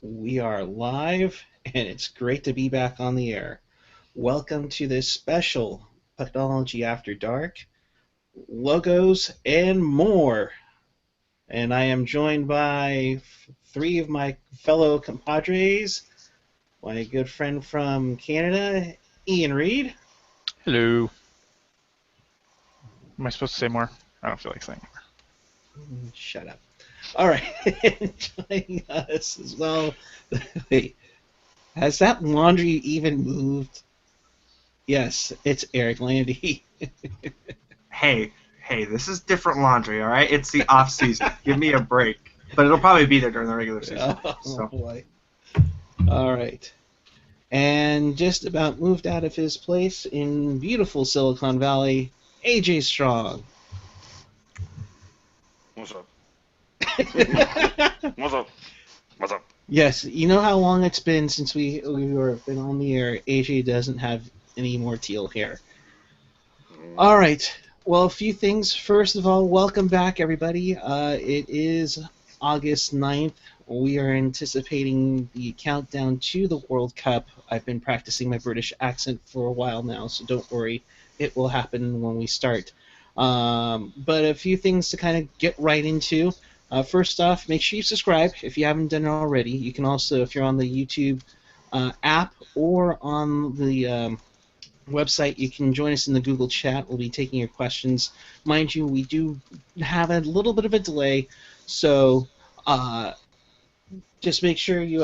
We are live, and it's great to be back on the air. Welcome to this special Pucknology After Dark, logos, and more. And I am joined by three of my fellow compadres. My good friend from Canada, Ian Reed. Hello. Am I supposed to say more? I don't feel like saying Shut up. All right, and joining us as well. Wait, has that laundry even moved? Yes, it's Eric Landy. Hey, this is different laundry, all right? It's the off season. Give me a break. But it'll probably be there during the regular season. Oh boy. All right. And just about moved out of his place in beautiful Silicon Valley, AJ Strong. What's up? What's up? What's up? Yes, you know how long it's been since we were been on the air. AJ doesn't have any more teal hair. All right. Well, a few things. First of all, welcome back, everybody. It is August 9th. We are anticipating the countdown to the World Cup. I've been practicing my British accent for a while now, so don't worry. It will happen when we start. But a few things to kind of get right into. First off, make sure you subscribe if you haven't done it already. You can also, if you're on the YouTube app or on the website, you can join us in the Google chat. We'll be taking your questions. Mind you, we do have a little bit of a delay, so just make sure you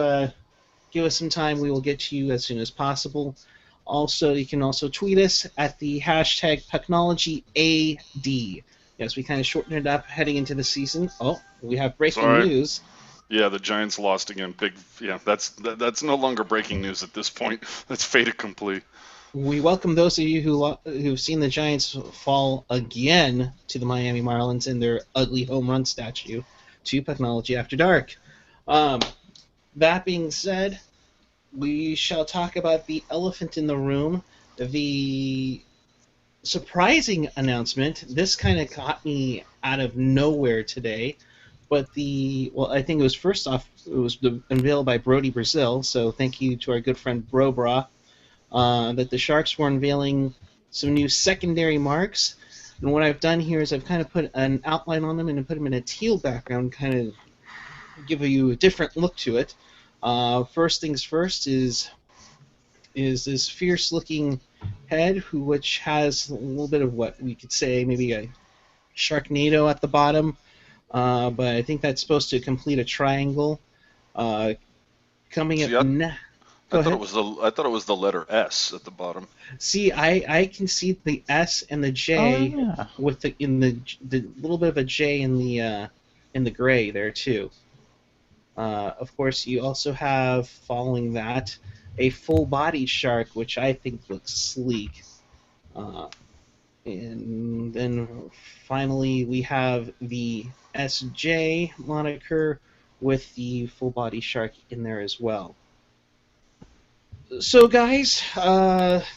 give us some time. We will get to you as soon as possible. Also, you can also tweet us at the hashtag PucknologyAD. Yes, we kind of shortened it up heading into the season. Oh, we have breaking news. Yeah, the Giants lost again. That's no longer breaking news at this point. That's fait accompli. We welcome those of you who've seen the Giants fall again to the Miami Marlins in their ugly home run statue to Pucknology After Dark. That being said, we shall talk about the elephant in the room, the surprising announcement. This kind of caught me out of nowhere today, but I think it was first off, it was unveiled by Brody Brazil, so thank you to our good friend Bro Bra. That the Sharks were unveiling some new secondary marks. And what I've done here is I've kind of put an outline on them and put them in a teal background, kind of give you a different look to it. First things first is this fierce-looking head, which has a little bit of what we could say maybe a Sharknado at the bottom, but I think that's supposed to complete a triangle. Coming up next. I thought it was the letter S at the bottom. See, I can see the S and the J with the little bit of a J in the gray there too. Of course, you also have following that a full-bodied shark, which I think looks sleek. And then finally we have the SJ moniker with the full-body shark in there as well. So, guys,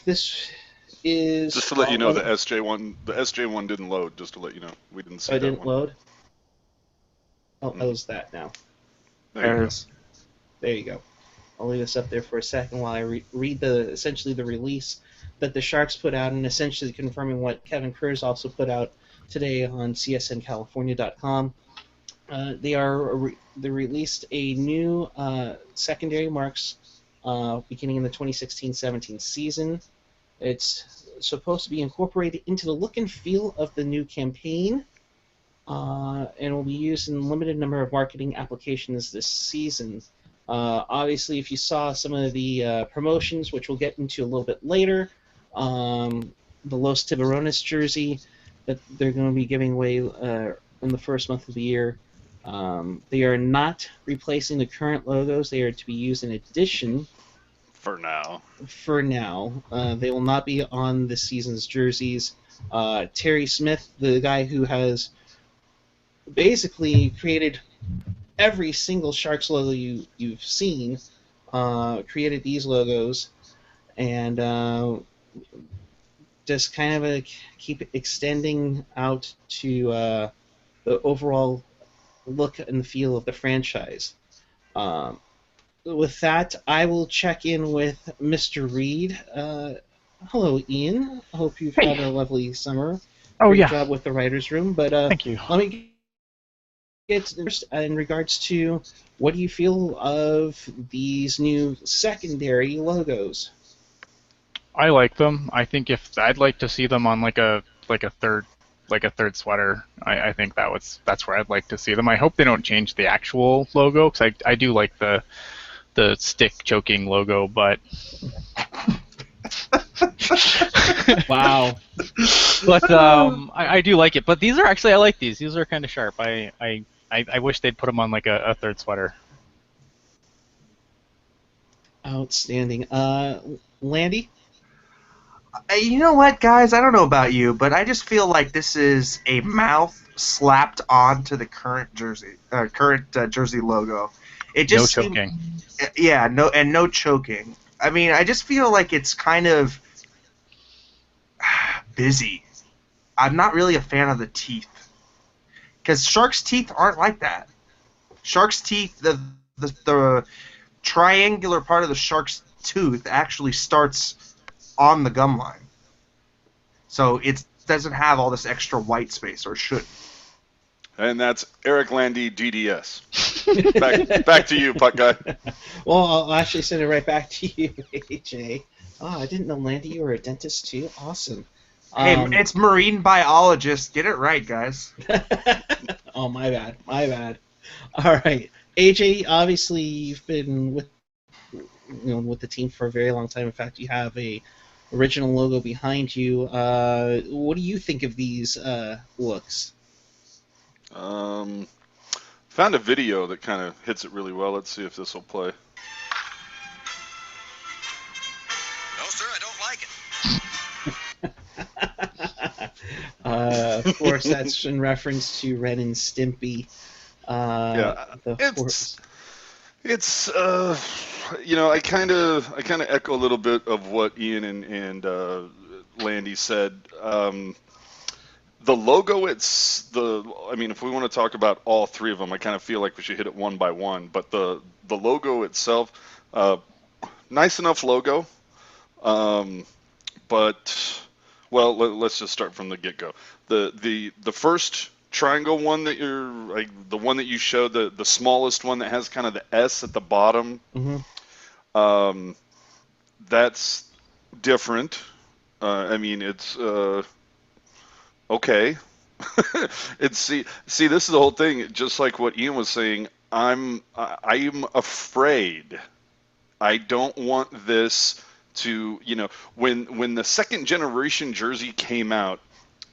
this is... Just to let you know, the SJ1 didn't load, just to let you know. We didn't see that one. Didn't load? I'll close that now. There you go. There you go. I'll leave this up there for a second while I read essentially the release that the Sharks put out, and essentially confirming what Kevin Kurz also put out today on csncalifornia.com. They released a new secondary marks beginning in the 2016-17 season. It's supposed to be incorporated into the look and feel of the new campaign, and will be used in a limited number of marketing applications this season. Obviously, if you saw some of the promotions, which we'll get into a little bit later, the Los Tiburones jersey that they're going to be giving away in the first month of the year, they are not replacing the current logos. They are to be used in addition. For now. They will not be on this season's jerseys. Terry Smith, the guy who has basically created every single Sharks logo you've seen, created these logos, and just kind of keep extending out to the overall look and feel of the franchise. With that, I will check in with Mr. Reed. Hello, Ian. I hope you've Hey. had a lovely summer. Oh Great yeah. job with the writers' room. But Thank you. let me get first in regards to what do you feel of these new secondary logos? I like them. I think if I'd like to see them on like a third sweater. I think that's where I'd like to see them. I hope they don't change the actual logo because I do like the stick choking logo, but Wow. but I do like it. But these are actually I like these. These are kind of sharp. I wish they'd put them on like a third sweater. Outstanding. Landy? You know what, guys? I don't know about you, but I just feel like this is a mouth slapped onto the current jersey logo. It No just seems, choking. yeah, no choking. I mean, I just feel like it's kind of busy. I'm not really a fan of the teeth because shark's teeth aren't like that. Shark's teeth, the triangular part of the shark's tooth actually starts on the gum line. So it doesn't have all this extra white space, or should. And that's Eric Landy, DDS. Back to you, Puck Guy. Well, I'll actually send it right back to you, AJ. Oh, I didn't know, Landy, you were a dentist too. Awesome. Hey, it's marine biologist. Get it right, guys. Oh, my bad. My bad. All right, AJ. Obviously, you've been with the team for a very long time. In fact, you have a original logo behind you. What do you think of these looks? Found a video that kind of hits it really well. Let's see if this will play. No, sir, I don't like it. Of course, that's in reference to Ren and Stimpy. Yeah, it's I kind of echo a little bit of what Ian and Landy said. The logo, I mean, if we want to talk about all three of them, I kind of feel like we should hit it one by one. But the logo itself, nice enough logo. But well, let's just start from the get-go. The first triangle one that the one that you showed, the smallest one that has kind of the S at the bottom. Mm-hmm. That's different. I mean, it's okay. It's see, this is the whole thing. Just like what Ian was saying, I'm afraid. I don't want this to, when the second generation jersey came out,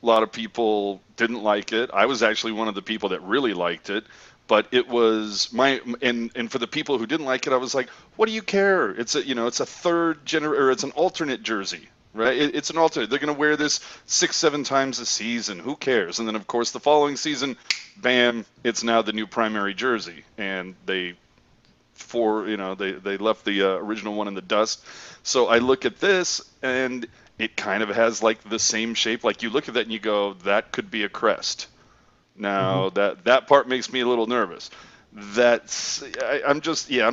a lot of people didn't like it. I was actually one of the people that really liked it, but it was and for the people who didn't like it, I was like, what do you care? It's it's a or it's an alternate jersey, right? It's an alternate. They're going to wear this 6-7 times a season. Who cares? And then of course the following season, bam, it's now the new primary jersey, and they left the original one in the dust. So I look at this, and it kind of has like the same shape. Like you look at that and you go, that could be a crest. Now that part makes me a little nervous. I'm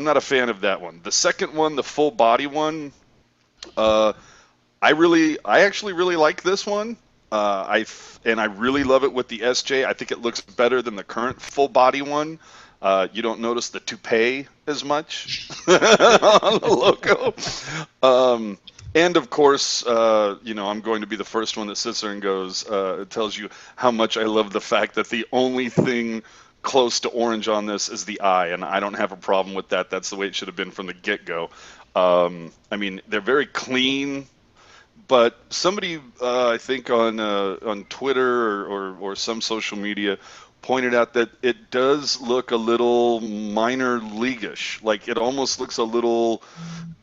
not a fan of that one. The second one, the full body one, I actually really like this one. I really love it with the SJ. I think it looks better than the current full body one. You don't notice the toupee as much on the logo. And of course, I'm going to be the first one that sits there and goes, tells you how much I love the fact that the only thing close to orange on this is the eye, and I don't have a problem with that. That's the way it should have been from the get-go. I mean, they're very clean, but somebody, I think on Twitter or some social media, pointed out that it does look a little minor leaguish. Like it almost looks a little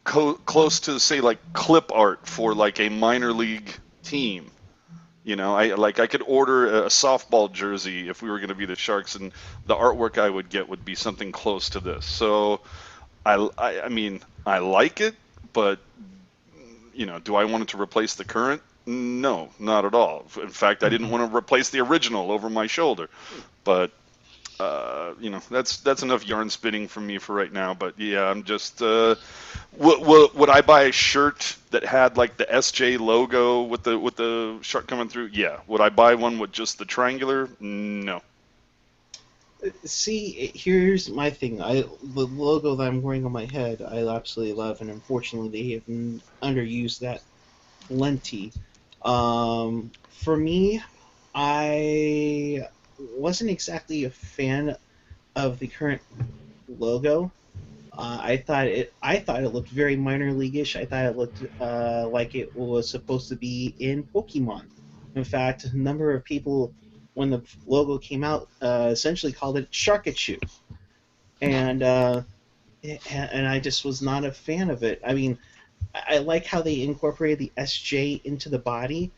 close to, say, like clip art for like a minor league team. I could order a softball jersey if we were going to be the Sharks, and the artwork I would get would be something close to this. So I mean, I like it, but do I want it to replace the current? No, not at all. In fact, I didn't want to replace the original over my shoulder. But that's enough yarn spinning from me for right now. But yeah, I'm just would I buy a shirt that had like the SJ logo with the shark coming through? Yeah. Would I buy one with just the triangular? No. See, here's my thing. The logo that I'm wearing on my head, I absolutely love, and unfortunately, they have underused that plenty. For me, I wasn't exactly a fan of the current logo. I thought it looked very minor leagueish. I thought it looked like it was supposed to be in Pokemon. In fact, a number of people, when the logo came out, essentially called it Sharkachu, and I just was not a fan of it. I mean, I like how they incorporated the SJ into the body,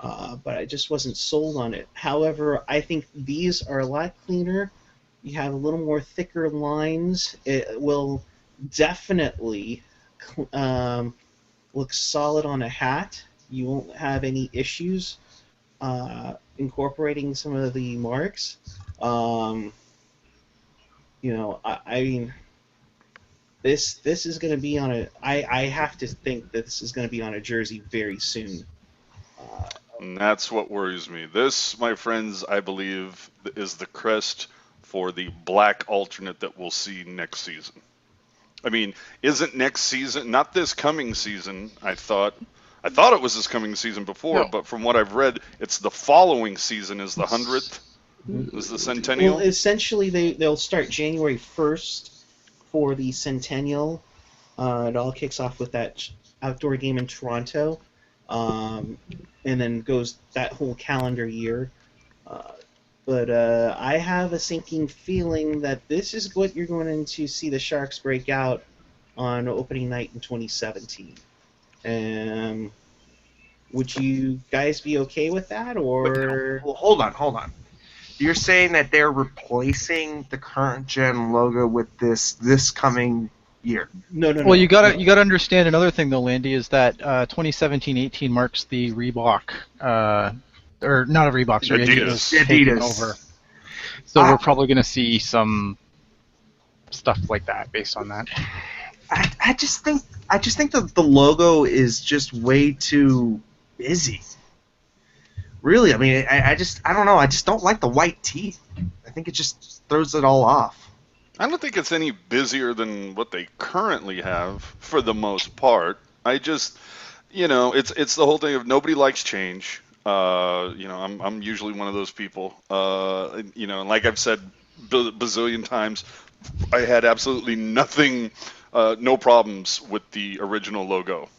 but I just wasn't sold on it. However, I think these are a lot cleaner. You have a little more thicker lines. It will definitely um, look solid on a hat. You won't have any issues incorporating some of the marks. Um, I mean, this is going to be on a. I have to think that this is going to be on a jersey very soon. Uh, And that's what worries me. This, my friends, I believe, is the crest for the black alternate that we'll see next season. I mean, isn't next season, not this coming season? I thought it was this coming season before, No. but from what I've read, it's the following season is the 100th, is the well, centennial. essentially, they'll start January 1st for the Centennial. It all kicks off with that outdoor game in Toronto, um, and then goes that whole calendar year. Uh, but I have a sinking feeling that this is what you're going to see the Sharks break out on opening night in 2017. Um, would you guys be okay with that, Wait, no, or hold on. You're saying that they're replacing the current gen logo with this coming year. no, no, Well, you no, gotta no? you gotta understand another thing though, Landy, is that 2017-18 marks the Reebok, or not a Reebok, sorry, Adidas. Adidas taking over. Adidas. So I, we're probably gonna see some stuff like that based on that. I just think that the logo is just way too busy. Really, I mean, I don't know. I just don't like the white teeth. I think it just throws it all off. I don't think it's any busier than what they currently have for the most part. I just, it's the whole thing of nobody likes change. I'm usually one of those people. And like I've said bazillion times, I had absolutely nothing, no problems with the original logo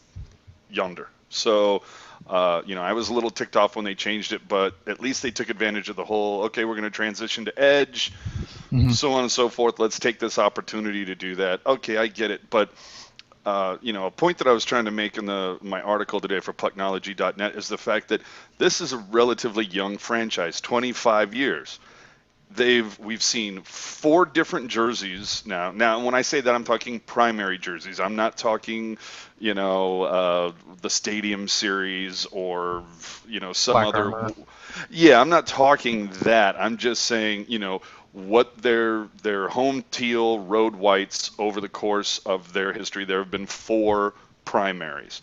yonder. So, I was a little ticked off when they changed it, but at least they took advantage of the whole, okay, we're going to transition to Edge, Hmm. so on and so forth. Let's take this opportunity to do that. Okay, I get it. But, a point that I was trying to make in my article today for Pucknology.net is the fact that this is a relatively young franchise, 25 years. We've seen 4 different jerseys now. Now, when I say that, I'm talking primary jerseys. I'm not talking, the Stadium Series or some Black other. Armor. Yeah, I'm not talking that. I'm just saying, what their home teal road whites over the course of their history. There have been 4 primaries.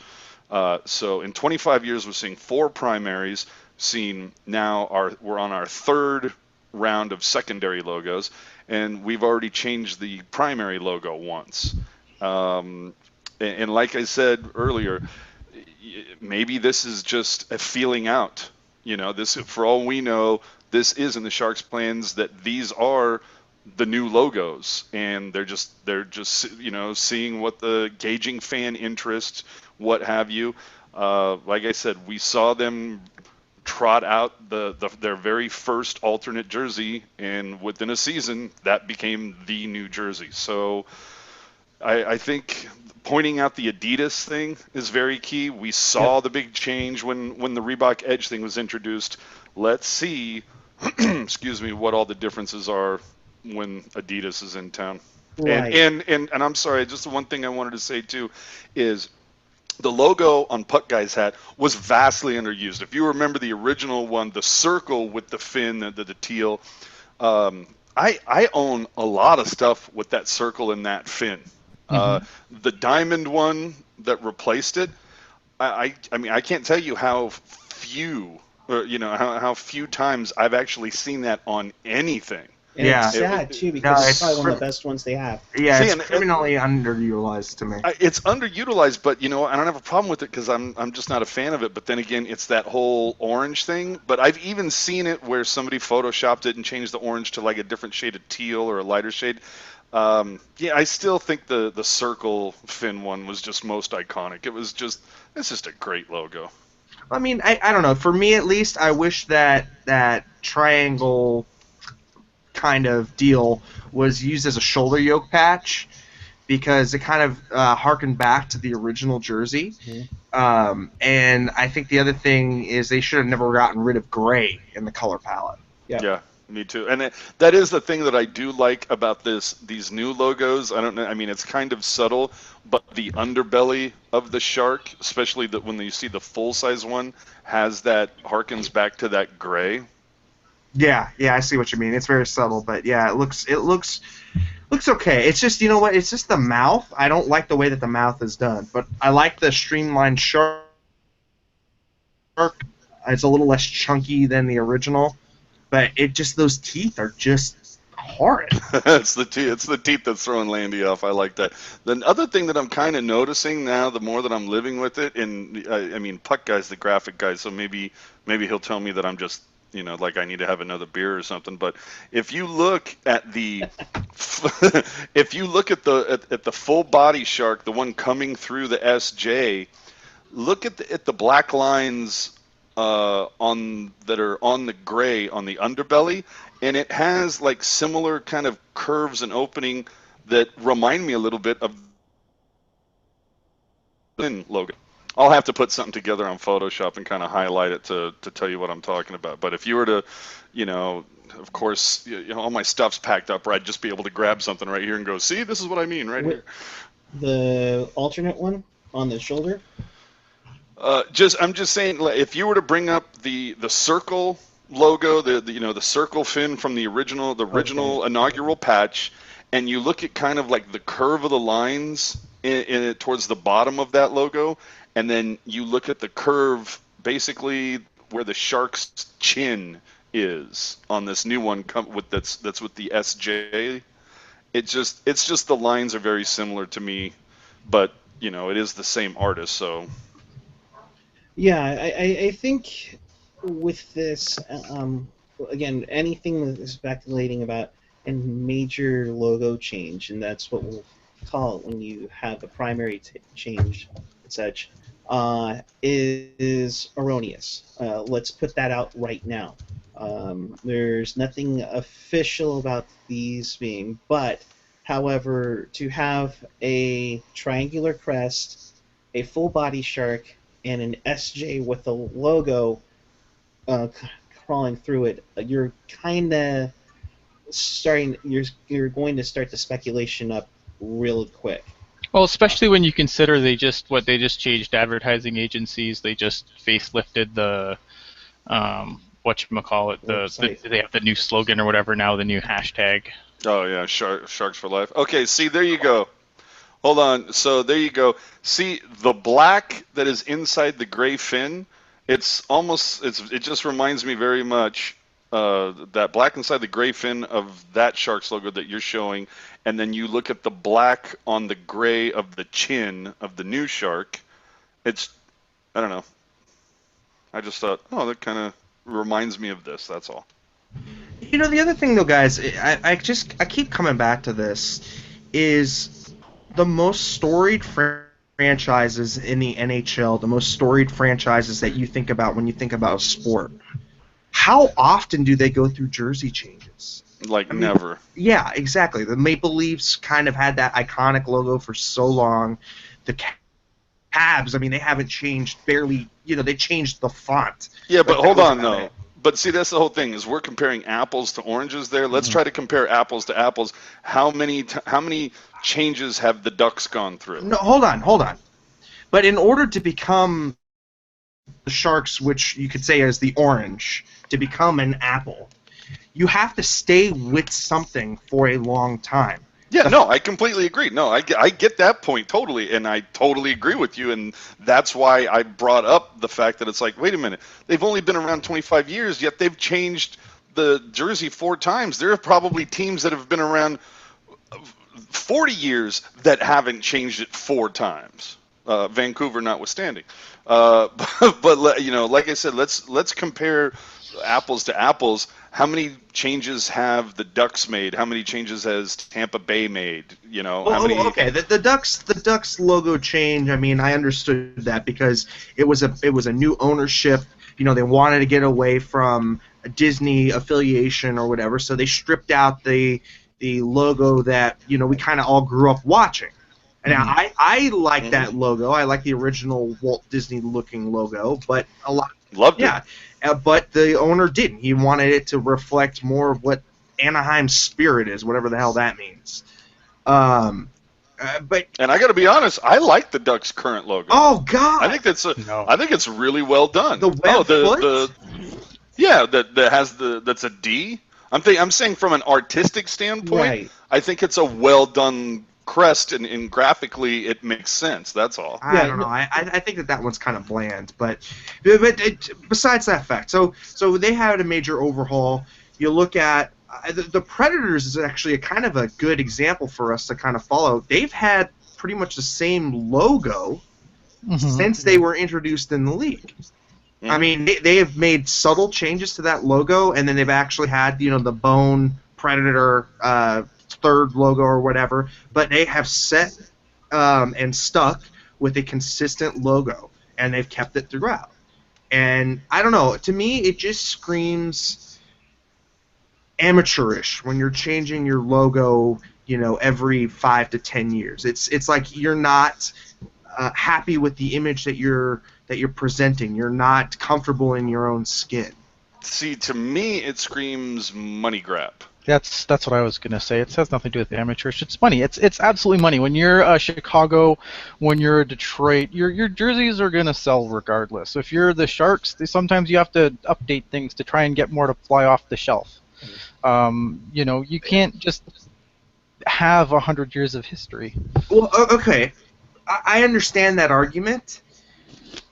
So in 25 years, we're seeing 4 primaries. Seen now, we're on our third round of secondary logos, and we've already changed the primary logo once. And like I said earlier, maybe this is just a feeling out. This, for all we know, this is in the Sharks' plans that these are the new logos, and they're just seeing what the gauging fan interest, what have you. Like I said, we saw them trot out their very first alternate jersey, and within a season, that became the new jersey. So I think pointing out the Adidas thing is very key. We saw Yep. the big change when the Reebok Edge thing was introduced. Let's see, excuse me, what all the differences are when Adidas is in town. And Right. and and I'm sorry, just the one thing I wanted to say too is the logo on Puck Guy's hat was vastly underused. If you remember the original one, the circle with the fin, the teal, I own a lot of stuff with that circle and that fin. The diamond one that replaced it, I mean, I can't tell you how few, or, how few times I've actually seen that on anything. And it's Yeah. sad too No, because it's it's probably one of the best ones they have. Yeah, See, it's and criminally underutilized to me. it's underutilized, but I don't have a problem with it because I'm just not a fan of it. But then again, it's that whole orange thing. But I've even seen it where somebody photoshopped it and changed the orange to like a different shade of teal or a lighter shade. Yeah, I still think the circle fin one was just most iconic. It's just a great logo. I mean, I don't know. For me, at least, I wish that triangle kind of deal was used as a shoulder yoke patch because it kind of harkened back to the original jersey. And I think the other thing is they should have never gotten rid of gray in the color palette. Yeah, me too. And that is the thing that I do like about these new logos. I don't know. I mean, it's kind of subtle, but the underbelly of the shark, especially when you see the full size one, has that harkens back to that gray. Yeah, I see what you mean. It's very subtle, but yeah, it looks okay. It's just, you know what? It's just the mouth. I don't like the way that the mouth is done, but I like the streamlined shark. It's a little less chunky than the original, but those teeth are just horrid. It's the teeth. It's the teeth that's throwing Landy off. I like that. The other thing that I'm kind of noticing now, the more that I'm living with it, and I mean, Puck guy's the graphic guy, so maybe he'll tell me that I'm just like I need to have another beer or something. But if you look at the if you look at the full body shark, the one coming through the SJ, look at the black lines that are on the gray on the underbelly, and it has like similar kind of curves and opening that remind me a little bit of the logo. I'll have to put something together on Photoshop and kind of highlight it to tell you what I'm talking about. But if you were to, of course, all my stuff's packed up, or I'd just be able to grab something right here and go, see, this is what I mean right here. The alternate one on the shoulder? I'm just saying, if you were to bring up the circle logo, the circle fin from the original inaugural patch, and you look at kind of like the curve of the lines in towards the bottom of that logo, and then you look at the curve basically where the shark's chin is on this new one that's with the SJ. It's just the lines are very similar to me, but it is the same artist, so. Yeah, I think with this, again, anything that is speculating about a major logo change, and that's what we'll call it when you have a primary change and such, is erroneous. Let's put that out right now. There's nothing official about these being, but however, to have a triangular crest, a full body shark, and an SJ with a logo crawling through it, you're kind of starting. You're going to start the speculation up real quick. Well, especially when you consider they just changed advertising agencies. They just facelifted the whatchamacallit, they have the new slogan or whatever now, the new hashtag. Oh yeah, Sharks for Life. Okay, see, there you go. Hold on. So there you go. See the black that is inside the gray fin. It just reminds me very much that black inside the gray fin of that Sharks logo that you're showing, and then you look at the black on the gray of the chin of the new shark. I don't know. I just thought, oh, that kind of reminds me of this. That's all. The other thing though, guys, I keep coming back to this, is the most storied franchises in the NHL, the most storied franchises that you think about when you think about a sport. How often do they go through jersey changes? Never. Yeah, exactly. The Maple Leafs kind of had that iconic logo for so long. The Habs, I mean, they haven't changed barely. They changed the font. Yeah, but hold on though. But see, that's the whole thing, is we're comparing apples to oranges there. Let's try to compare apples to apples. How many changes have the Ducks gone through? No, hold on. But in order to become the Sharks, which you could say is the orange, to become an apple, you have to stay with something for a long time. Yeah, no, I completely agree. No, I get that point totally, and I totally agree with you, and that's why I brought up the fact that it's like, wait a minute, they've only been around 25 years, yet they've changed the jersey 4 times. There are probably teams that have been around 40 years that haven't changed it 4 times. Vancouver notwithstanding. But you know, like I said, let's compare apples to apples. How many changes have the Ducks made? How many changes has Tampa Bay made? You know, how many? Okay. The Ducks logo change. I mean, I understood that because it was a new ownership. You know, they wanted to get away from a Disney affiliation or whatever, so they stripped out the logo that we kind of all grew up watching. And I like that logo. I like the original Walt Disney looking logo, but a lot Loved it. But the owner didn't. He wanted it to reflect more of what Anaheim's spirit is, whatever the hell that means. But And I got to be honest, I like the Ducks' current logo. oh god, I think No. I think it's really well done. The web foot? Yeah, that has that's a D. I'm saying from an artistic standpoint, Right. I think it's a well done crest, and graphically it makes sense. That's all. I don't know. I think that one's kind of bland, but besides that fact, so they had a major overhaul. You look at the Predators is actually a kind of a good example for us to kind of follow. They've had pretty much the same logo since they were introduced in the league. I mean, they have made subtle changes to that logo, and then they've actually had the Bone Predator third logo or whatever, but they have set and stuck with a consistent logo, and they've kept it throughout. And I don't know, to me it just screams amateurish when you're changing your logo every 5 to 10 years. It's like you're not happy with the image that you're presenting. You're not comfortable in your own skin. See, to me, it screams money grab. That's what I was gonna say. It has nothing to do with the amateurish. It's money. It's absolutely money. When you're Chicago, when you're Detroit, your jerseys are gonna sell regardless. If you're the Sharks, sometimes you have to update things to try and get more to fly off the shelf. You can't just have 100 years of history. Well, okay, I understand that argument,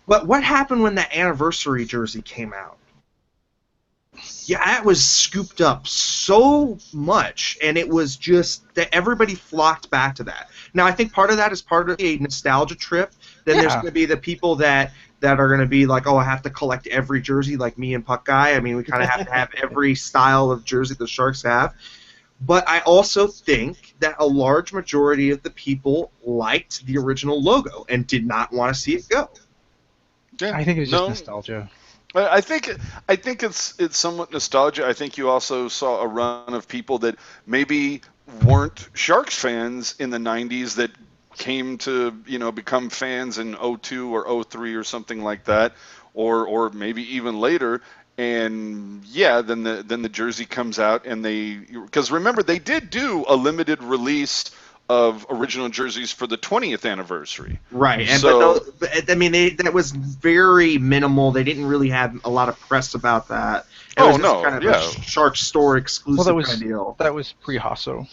but what happened when the anniversary jersey came out? Yeah, that was scooped up so much, and it was just that everybody flocked back to that. Now, I think part of that is part of a nostalgia trip. Then there's going to be the people that are going to be like, oh, I have to collect every jersey, like me and Puck Guy. I mean, we kind of have to have every style of jersey the Sharks have. But I also think that a large majority of the people liked the original logo and did not want to see it go. Yeah, I think it was just nostalgia. I think it's somewhat nostalgia. I think you also saw a run of people that maybe weren't Sharks fans in the 90s that came to become fans in 02 or 03 or something like that, or maybe even later. And yeah, then the jersey comes out, and because remember, they did do a limited release of original jerseys for the 20th anniversary. Right, but I mean, that was very minimal. They didn't really have a lot of press about that. It was just kind of a Shark store exclusive kind of deal. That was pre-Hasso.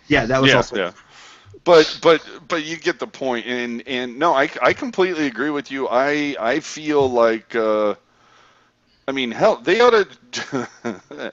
Yeah, that was also. Yeah. But you get the point, and no, I completely agree with you. I feel like. I mean, hell, they ought to.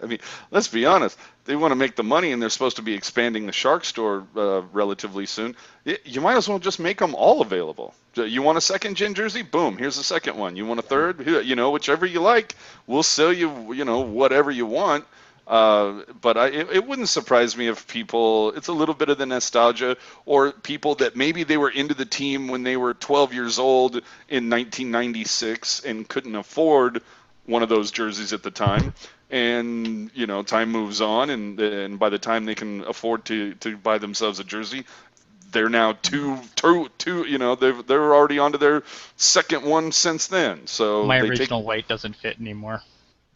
I mean, let's be honest. They want to make the money, and they're supposed to be expanding the Shark store relatively soon. You might as well just make them all available. You want a second-gen jersey? Boom, here's the second one. You want a third? Whichever you like. We'll sell you, whatever you want. But it wouldn't surprise me if people, it's a little bit of the nostalgia, or people that maybe they were into the team when they were 12 years old in 1996 and couldn't afford one of those jerseys at the time, and time moves on, and by the time they can afford to buy themselves a jersey, they're now two they're already onto their second one since then. So my original white doesn't fit anymore.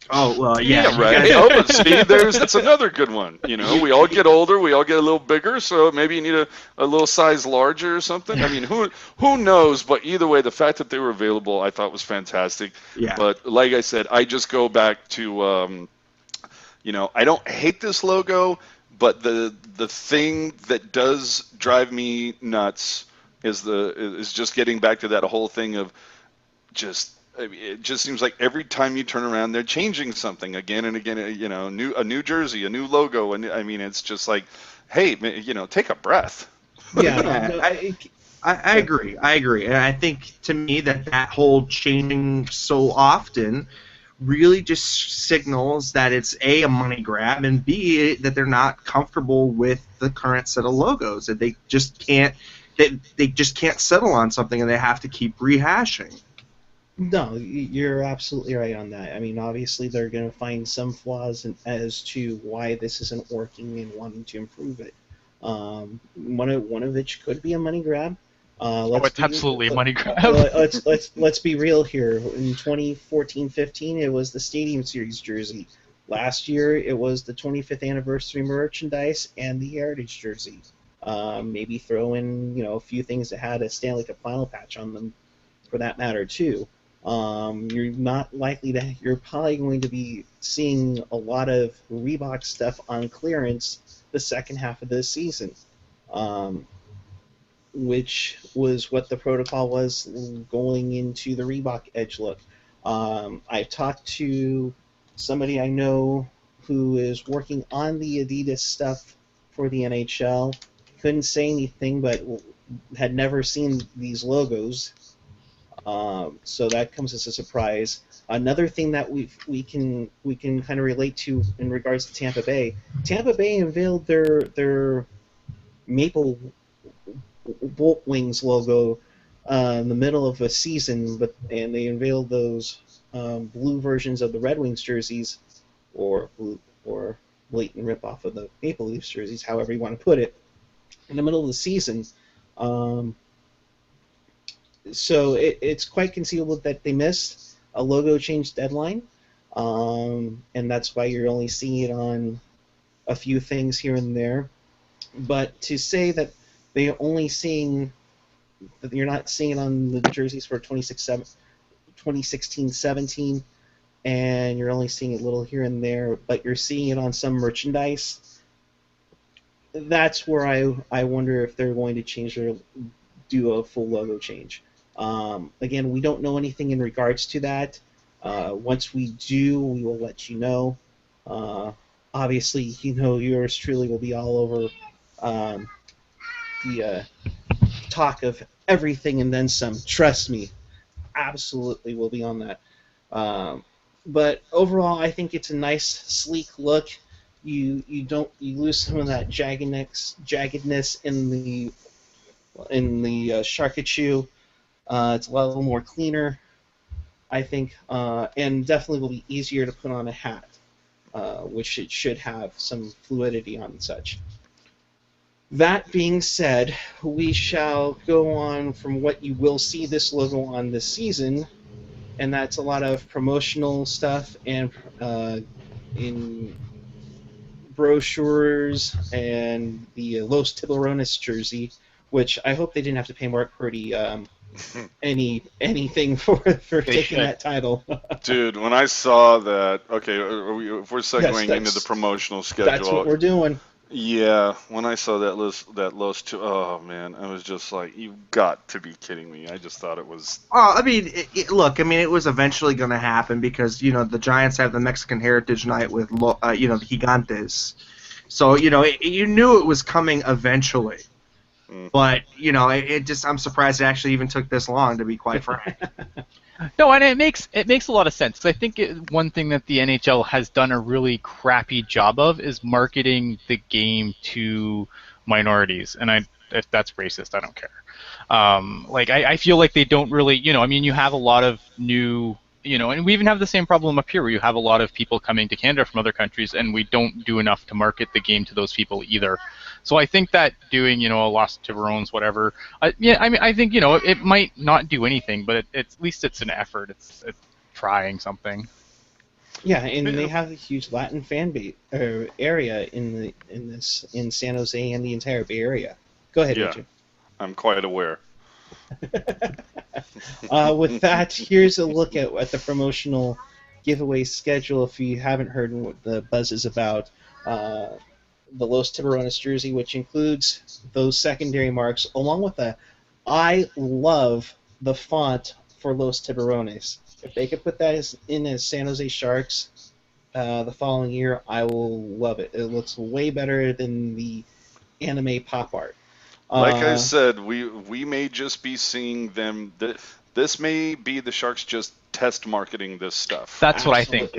Oh well, yeah, right. Oh, but see, that's another good one. We all get older, we all get a little bigger, so maybe you need a little size larger or something. I mean, who knows? But either way, the fact that they were available, I thought was fantastic. Yeah. But like I said, I just go back to I don't hate this logo, but the thing that does drive me nuts is just getting back to that whole thing of just. I mean, it just seems like every time you turn around, they're changing something again and again. A new jersey, a new logo, and I mean, it's just like, hey, take a breath. Yeah, Yeah, no, I agree. I agree, and I think to me that whole changing so often really just signals that it's a money grab, and B, that they're not comfortable with the current set of logos, that they just can't settle on something, and they have to keep rehashing. no, you're absolutely right on that. I mean, obviously they're going to find some flaws as to why this isn't working and wanting to improve it. One of which could be a money grab. Oh, Let's it's be absolutely a money grab. let's be real here. In 2014-15, it was the Stadium Series jersey. Last year, it was the 25th anniversary merchandise and the Heritage jersey. Maybe throw in a few things that had a Stanley Cup final patch on them, for that matter too. You're probably going to be seeing a lot of Reebok stuff on clearance the second half of this season, um, which was what the protocol was going into the Reebok Edge look. I've talked to somebody I know who is working on the Adidas stuff for the NHL. Couldn't say anything, but had never seen these logos, so that comes as a surprise. Another thing that we can kind of relate to in regards to Tampa Bay. Tampa Bay unveiled their Maple Bolt Wings logo in the middle of a season, and they unveiled those blue versions of the Red Wings jerseys, or blatant ripoff of the Maple Leafs jerseys, however you want to put it, in the middle of the season. Um, so it's quite conceivable that they missed a logo change deadline, and that's why you're only seeing it on a few things here and there. But to say that they're only seeing that you're not seeing it on the jerseys for 2016-17, and you're only seeing it a little here and there, but you're seeing it on some merchandise, that's where I wonder if they're going to do a full logo change. Again, we don't know anything in regards to that. Once we do, we will let you know. Uh, Obviously, yours truly will be all over um, the talk of everything and then some. Trust me, absolutely will be on that. Um, but overall, I think it's a nice, sleek look. You lose some of that jaggedness in the Sharkachu. It's a little more cleaner, I think, and definitely will be easier to put on a hat, which it should have some fluidity on and such. That being said, we shall go on from what you will see this logo on this season, and that's a lot of promotional stuff and in brochures and the Los Tiburones jersey, which I hope they didn't have to pay Mark Purdy anything for They taking should. that title. Dude, when I saw that, okay, if we're Yes, segueing into the promotional that's what schedule, we're doing. yeah, when I saw that list too, oh man, I was just like, you've got to be kidding me. I just thought it was. Well, I mean, look, I mean, it was eventually going to happen because the Giants have the Mexican Heritage Night with the Gigantes, so you knew it was coming eventually. Mm. But it just I'm surprised it actually even took this long, to be quite frank. No, and it makes a lot of sense. 'Cause I think one thing that the NHL has done a really crappy job of is marketing the game to minorities, and if that's racist, I don't care. Like I feel like they don't really, I mean, you have a lot of new, and we even have the same problem up here, where you have a lot of people coming to Canada from other countries, and we don't do enough to market the game to those people either. So I think that doing, a Los Tiburones, whatever, yeah, I mean, I think, it might not do anything, but at least it's an effort. It's trying something. Yeah, and they Yeah, have a huge Latin fan base area in San Jose and the entire Bay Area. Go ahead, yeah, Richard. I'm quite aware. With that, here's a look at the promotional giveaway schedule, if you haven't heard what the buzz is about, the Los Tiburones jersey, which includes those secondary marks, along with I love the font for Los Tiburones. If they could put that in as San Jose Sharks the following year, I will love it. It looks way better than the anime pop art. Like I said, we may just be seeing them. This may be the Sharks just test marketing this stuff. That's what I think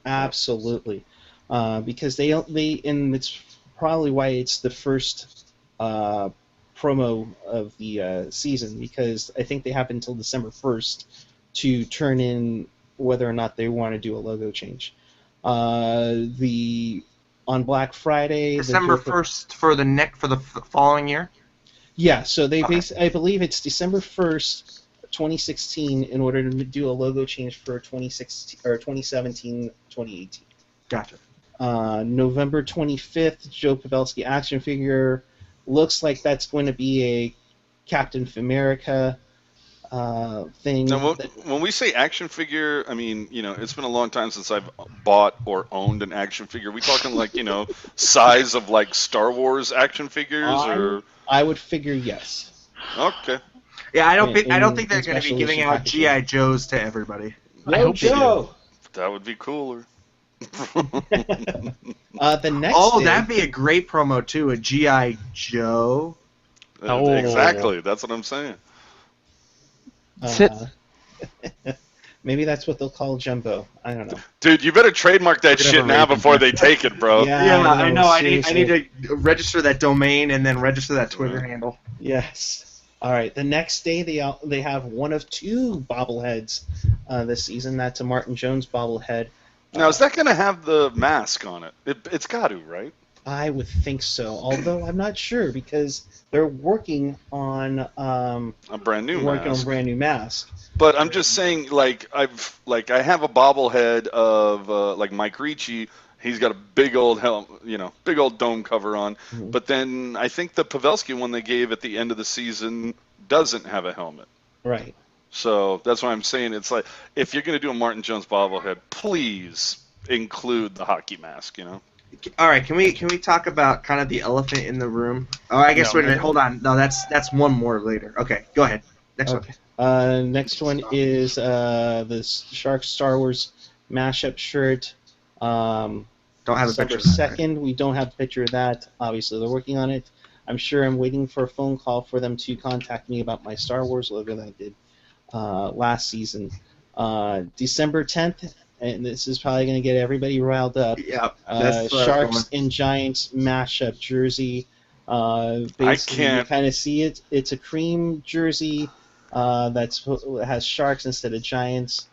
Absolutely. too. Absolutely, because and it's probably why it's the first promo of the season, because I think they have until December 1st to turn in whether or not they want to do a logo change. On Black Friday, December 1st for the following year. Yeah, so they Okay. I believe it's December 1st, 2016, in order to do a logo change for 2016 or 2017, 2018. Gotcha. November 25th, Joe Pavelski action figure. Looks like that's going to be a Captain America thing. Now, when we say action figure, I mean, it's been a long time since I've bought or owned an action figure. We talking like, size of like Star Wars action figures, or? I would figure yes. Okay. Yeah, I don't think they're in going to be special giving edition out packaging. GI Joes to everybody. I Yo, hope they do. Joe! That would be cooler. The next day, That'd be a great promo too. A GI Joe. Oh. Exactly. That's what I'm saying. Sit. Maybe that's what they'll call Jumbo. I don't know. Dude, you better trademark that We're gonna shit have a now rating before here. they take it, bro. Yeah, I know. I seriously. need to register that domain and then register that Twitter handle. Yes. All right. The next day, they have one of two bobbleheads this season. That's a Martin Jones bobblehead. Now, is that going to have the mask on it? It's got to, right? I would think so, although I'm not sure because they're working on A brand new working on mask. a brand new mask. But I'm just saying, I have a bobblehead of like Mike Ricci. He's got a big old big old dome cover on. Mhm. But then I think the Pavelski one they gave at the end of the season doesn't have a helmet. Right. So that's why I'm saying it's like, if you're going to do a Martin Jones bobblehead, please include the hockey mask. All right, can we talk about kind of the elephant in the room? Oh, I guess No. wait a minute. Hold on. No, that's one more later. Okay, go ahead. Next one. Okay. Next one is the Sharks Star Wars mashup shirt. Don't have a December picture. of that, 2nd. We don't have a picture of that. Obviously, they're working on it. I'm sure I'm waiting for a phone call for them to contact me about my Star Wars logo that I did last season. December 10th, and this is probably going to get everybody riled up. right? Yeah, that's Sharks and Giants mashup jersey. Basically, you can't- kind of see it. It's a cream jersey that has Sharks instead of Giants.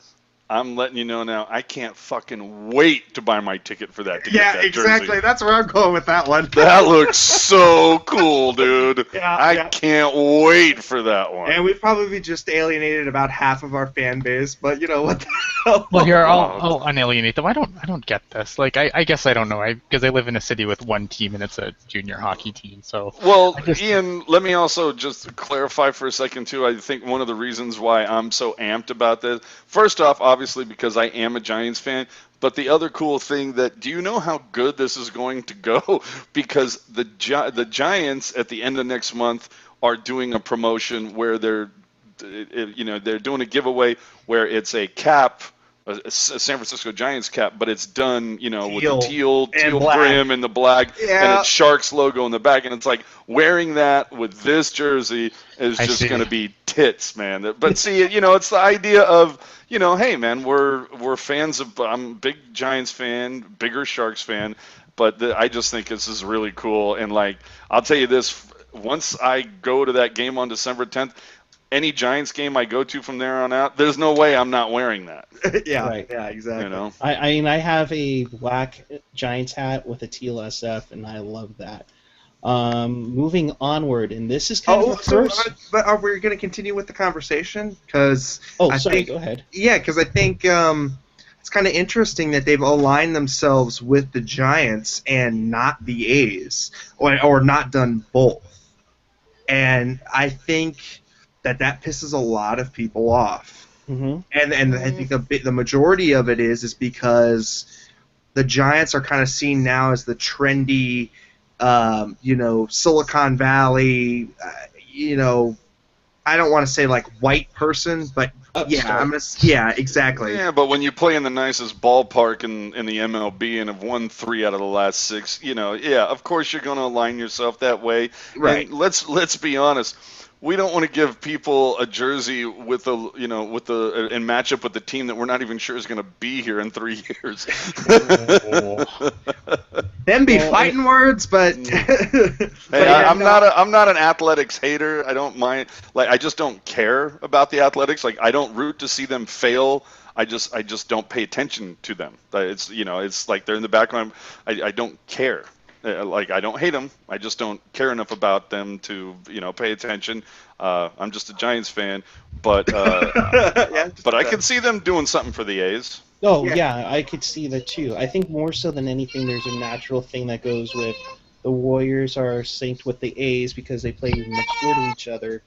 I'm letting you know now, I can't fucking wait to buy my ticket for that to Yeah, get that exactly. jersey. That's where I'm going with that one. That looks so cool, dude. Yeah, I yeah. can't wait for that one. And we've probably just alienated about half of our fan base, but you know what the hell? Well, here Wow. I'll unalienate them. I don't get this. Like I guess I don't know. Because I live in a city with one team and it's a junior hockey team. So Well, I just- Ian, let me also just clarify for a second, too. I think one of the reasons why I'm so amped about this, first off, obviously, because I am a Giants fan, but the other cool thing do you know how good this is going to go? Because the Giants, at the end of next month, are doing a promotion where they're doing a giveaway where it's a cap, a San Francisco Giants cap, but it's done, with the teal and black. brim and the black, and Yeah. it's Sharks logo in the back, and it's like wearing that with this jersey is I just see. going to be tits, man. But see, it's the idea of, hey, man, we're fans of. I'm a big Giants fan, bigger Sharks fan, but I just think this is really cool. And I'll tell you this: once I go to that game on December 10th. Any Giants game I go to from there on out, there's no way I'm not wearing that. Yeah, Right. yeah, exactly. I mean, I have a black Giants hat with a teal SF, and I love that. Moving onward, and this is kind of the first. But are we going to continue with the conversation? Because Oh, I sorry. think- Go ahead. yeah, because I think it's kind of interesting that they've aligned themselves with the Giants and not the A's, or not done both. And I think that pisses a lot of people off. Mm-hmm. And I think the majority of it is because the Giants are kind of seen now as the trendy, Silicon Valley, I don't want to say like white person, but Upstart. exactly. Yeah, but when you play in the nicest ballpark in the MLB and have won 3 out of the last 6, of course you're going to align yourself that way. Right. And let's be honest, we don't want to give people a jersey with and match up with the team that we're not even sure is going to be here in 3 years. Them be Well, fighting words, but Hey, I'm not an athletics hater. I don't mind. Like, I just don't care about the athletics. Like, I don't root to see them fail. I just don't pay attention to them. It's like they're in the background. I don't care. Like, I don't hate them. I just don't care enough about them to pay attention. I'm just a Giants fan, but but I can see them doing something for the A's. Oh, Yeah. yeah, I could see that too. I think more so than anything, there's a natural thing that goes with the Warriors are synced with the A's because they play next door to each other,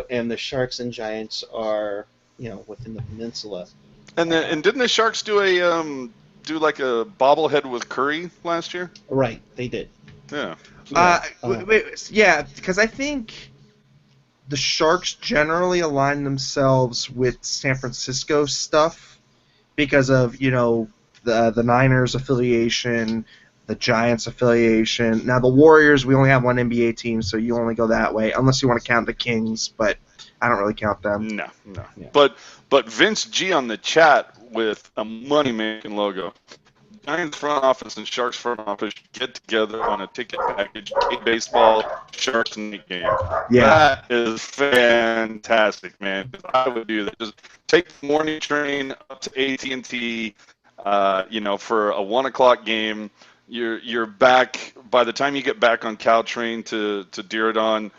and the Sharks and Giants are, within the peninsula. And didn't the Sharks do like a bobblehead with Curry last year? Right, they did. Yeah. because I think the Sharks generally align themselves with San Francisco stuff because of the Niners affiliation, the Giants affiliation. Now the Warriors, we only have one NBA team, so you only go that way unless you want to count the Kings, but I don't really count them. No. Yeah. But Vince G on the chat with a money making logo. Giants front office and Sharks front office get together on a ticket package, a baseball Sharks night game. Yeah. That is fantastic, man. I would do that. Just take the morning train up to AT&T, for a 1:00 game. You're back by the time you get back on Caltrain to Diridon.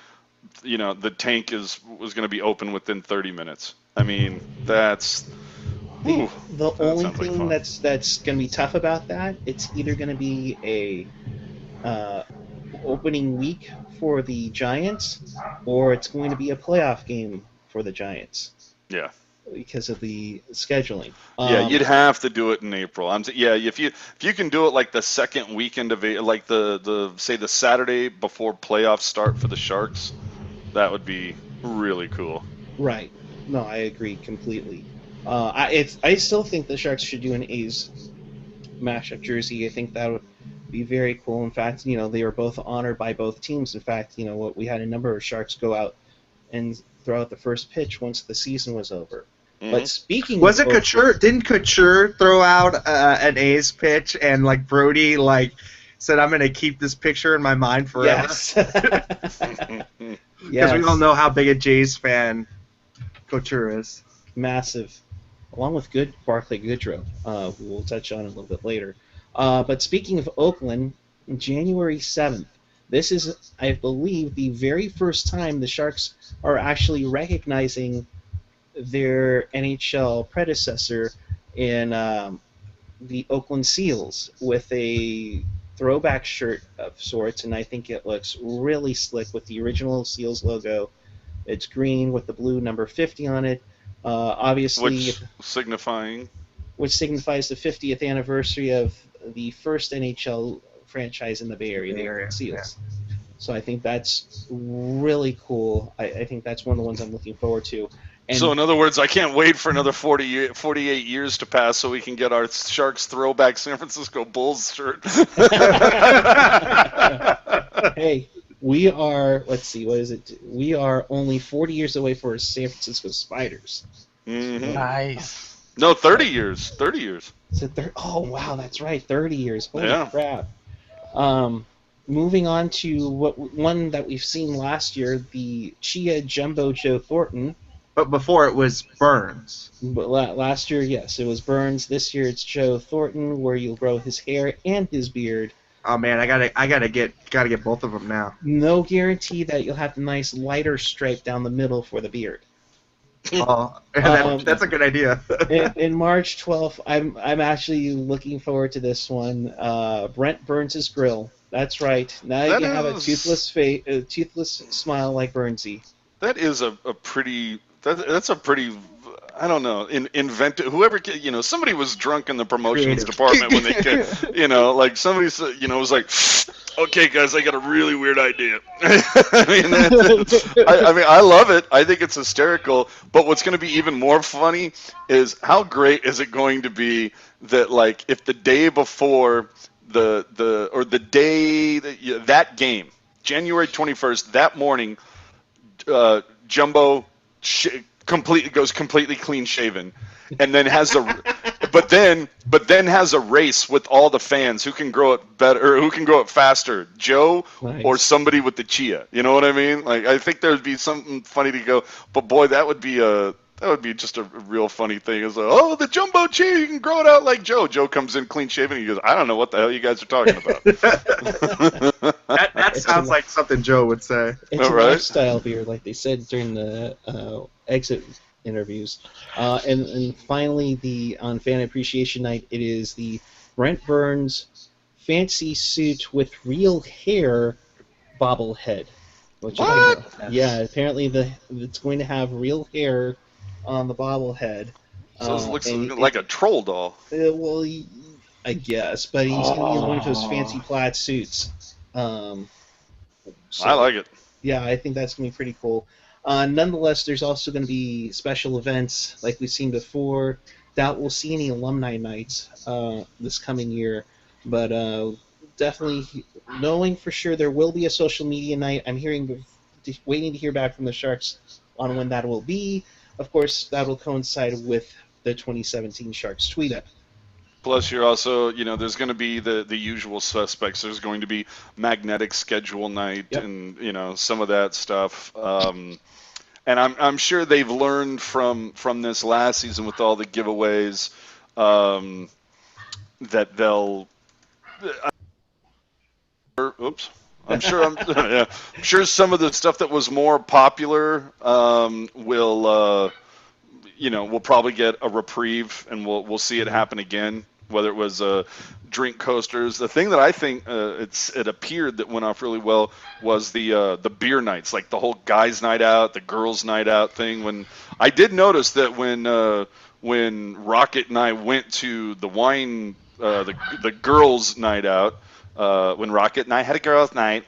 The tank was going to be open within 30 minutes. I mean, that's. The That only sounds like thing fun. that's going to be tough about that, it's either going to be a opening week for the Giants, or it's going to be a playoff game for the Giants Yeah. because of the scheduling. Yeah, you'd have to do it in April. If you can do it like the second weekend of like the say the Saturday before playoffs start for the Sharks, that would be really cool. Right. No, I agree completely. I still think the Sharks should do an A's mashup jersey. I think that would be very cool. In fact, they were both honored by both teams. In fact, we had a number of Sharks go out and throw out the first pitch once the season was over. Mhm. But speaking Was of it Couture? Didn't Couture throw out an A's pitch and like Brody said, "I'm going to keep this picture in my mind forever"? Yes. Because we all know how big a Jays fan Couture is. Massive, along with good Barclay Goodrow, who we'll touch on a little bit later. But speaking of Oakland, January 7th, this is, I believe, the very first time the Sharks are actually recognizing their NHL predecessor in the Oakland Seals with a throwback shirt of sorts, and I think it looks really slick with the original Seals logo. It's green with the blue number 50 on it. Obviously, Which signifies the 50th anniversary of the first NHL franchise in the Bay Area, the Oakland Seals. Yeah. So I think that's really cool. I think that's one of the ones I'm looking forward to. And so in other words, I can't wait for another 48 years to pass so we can get our Sharks throwback San Francisco Bulls shirt. Hey, we are, let's see, what is it? We are only 40 years away for San Francisco Spiders. Mm-hmm. Nice. No, 30 years. 30 years. Is it oh, wow, that's right, 30 years. Holy Yeah. crap. Moving on to one that we've seen last year, the Chia Jumbo Joe Thornton. But before it was Burns. But last year, yes, it was Burns. This year it's Joe Thornton, where you'll grow his hair and his beard. Oh man, I gotta get both of them now. No guarantee that you'll have the nice lighter stripe down the middle for the beard. Oh, that's a good idea. in March 12th, I'm actually looking forward to this one. Brent Burns' Grill. That's right. Now you can have a toothless smile like Burnsy. That is a pretty. That's a pretty. I don't know, invented, whoever, somebody was drunk in the promotions Creative. department when they, like somebody, was like, okay, guys, I got a really weird idea. I mean, I love it. I think it's hysterical. But what's going to be even more funny is how great is it going to be that, like, if the day before the day that game, January 21st, that morning, Jumbo goes completely clean shaven, and then has but then has a race with all the fans who can grow it better or who can grow it faster, Joe Nice. or somebody with the chia. You know what I mean? Like, I think there'd be something funny to go, but boy, that would be just a real funny thing. Is like, oh, the Jumbo chia, you can grow it out like Joe. Joe comes in clean shaven, and he goes, I don't know what the hell you guys are talking about. That sounds like something Joe would say. It's a All right. lifestyle beer, like they said during the exit interviews. And finally, on Fan Appreciation Night, it is the Brent Burns fancy suit with real hair bobblehead. Which What? Yeah, apparently it's going to have real hair on the bobblehead. So it looks and like a troll doll. well, I guess, but he's going to use one of those fancy plaid suits. So, I like it. yeah, I think that's going to be pretty cool. Nonetheless, there's also going to be special events like we've seen before. Doubt we'll see any alumni nights this coming year, but definitely knowing for sure there will be a social media night. I'm waiting to hear back from the Sharks on when that will be. Of course, that will coincide with the 2017 Sharks tweet up. Plus, you're also, there's going to be the usual suspects. There's going to be magnetic schedule night, Yep. and some of that stuff. And I'm sure they've learned from this last season with all the giveaways that they'll. Oops. I'm sure some of the stuff that was more popular will. We'll probably get a reprieve, and we'll see it happen again. Whether it was drink coasters, the thing that I think it appeared that went off really well was the beer nights, like the whole guys' night out, the girls' night out thing. When I did notice that when Rocket and I went to the wine, the girls' night out, when Rocket and I had a girls' night.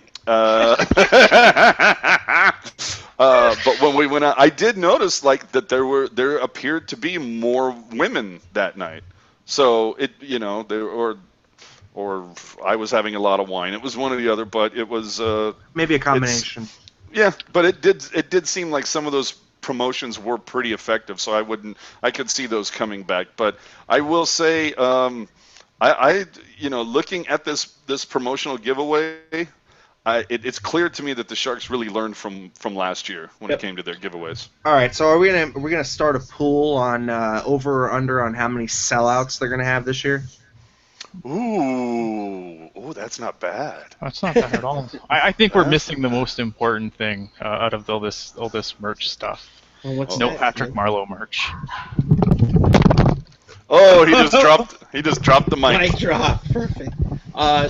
But when we went out, I did notice like that there appeared to be more women that night. So or I was having a lot of wine. It was one or the other, but it was Maybe a combination. yeah. But it did seem like some of those promotions were pretty effective. So I could see those coming back. But I will say, I looking at this promotional giveaway. It's clear to me that the Sharks really learned from last year when it came to their giveaways. All right, so we're gonna start a pool on over or under on how many sellouts they're gonna have this year. Ooh, that's not bad. That's not bad at all. I think we're missing the most important thing out of all this merch stuff. Well, what's No that? Patrick Marleau merch. Oh, he just dropped the mic. Mic drop. Perfect.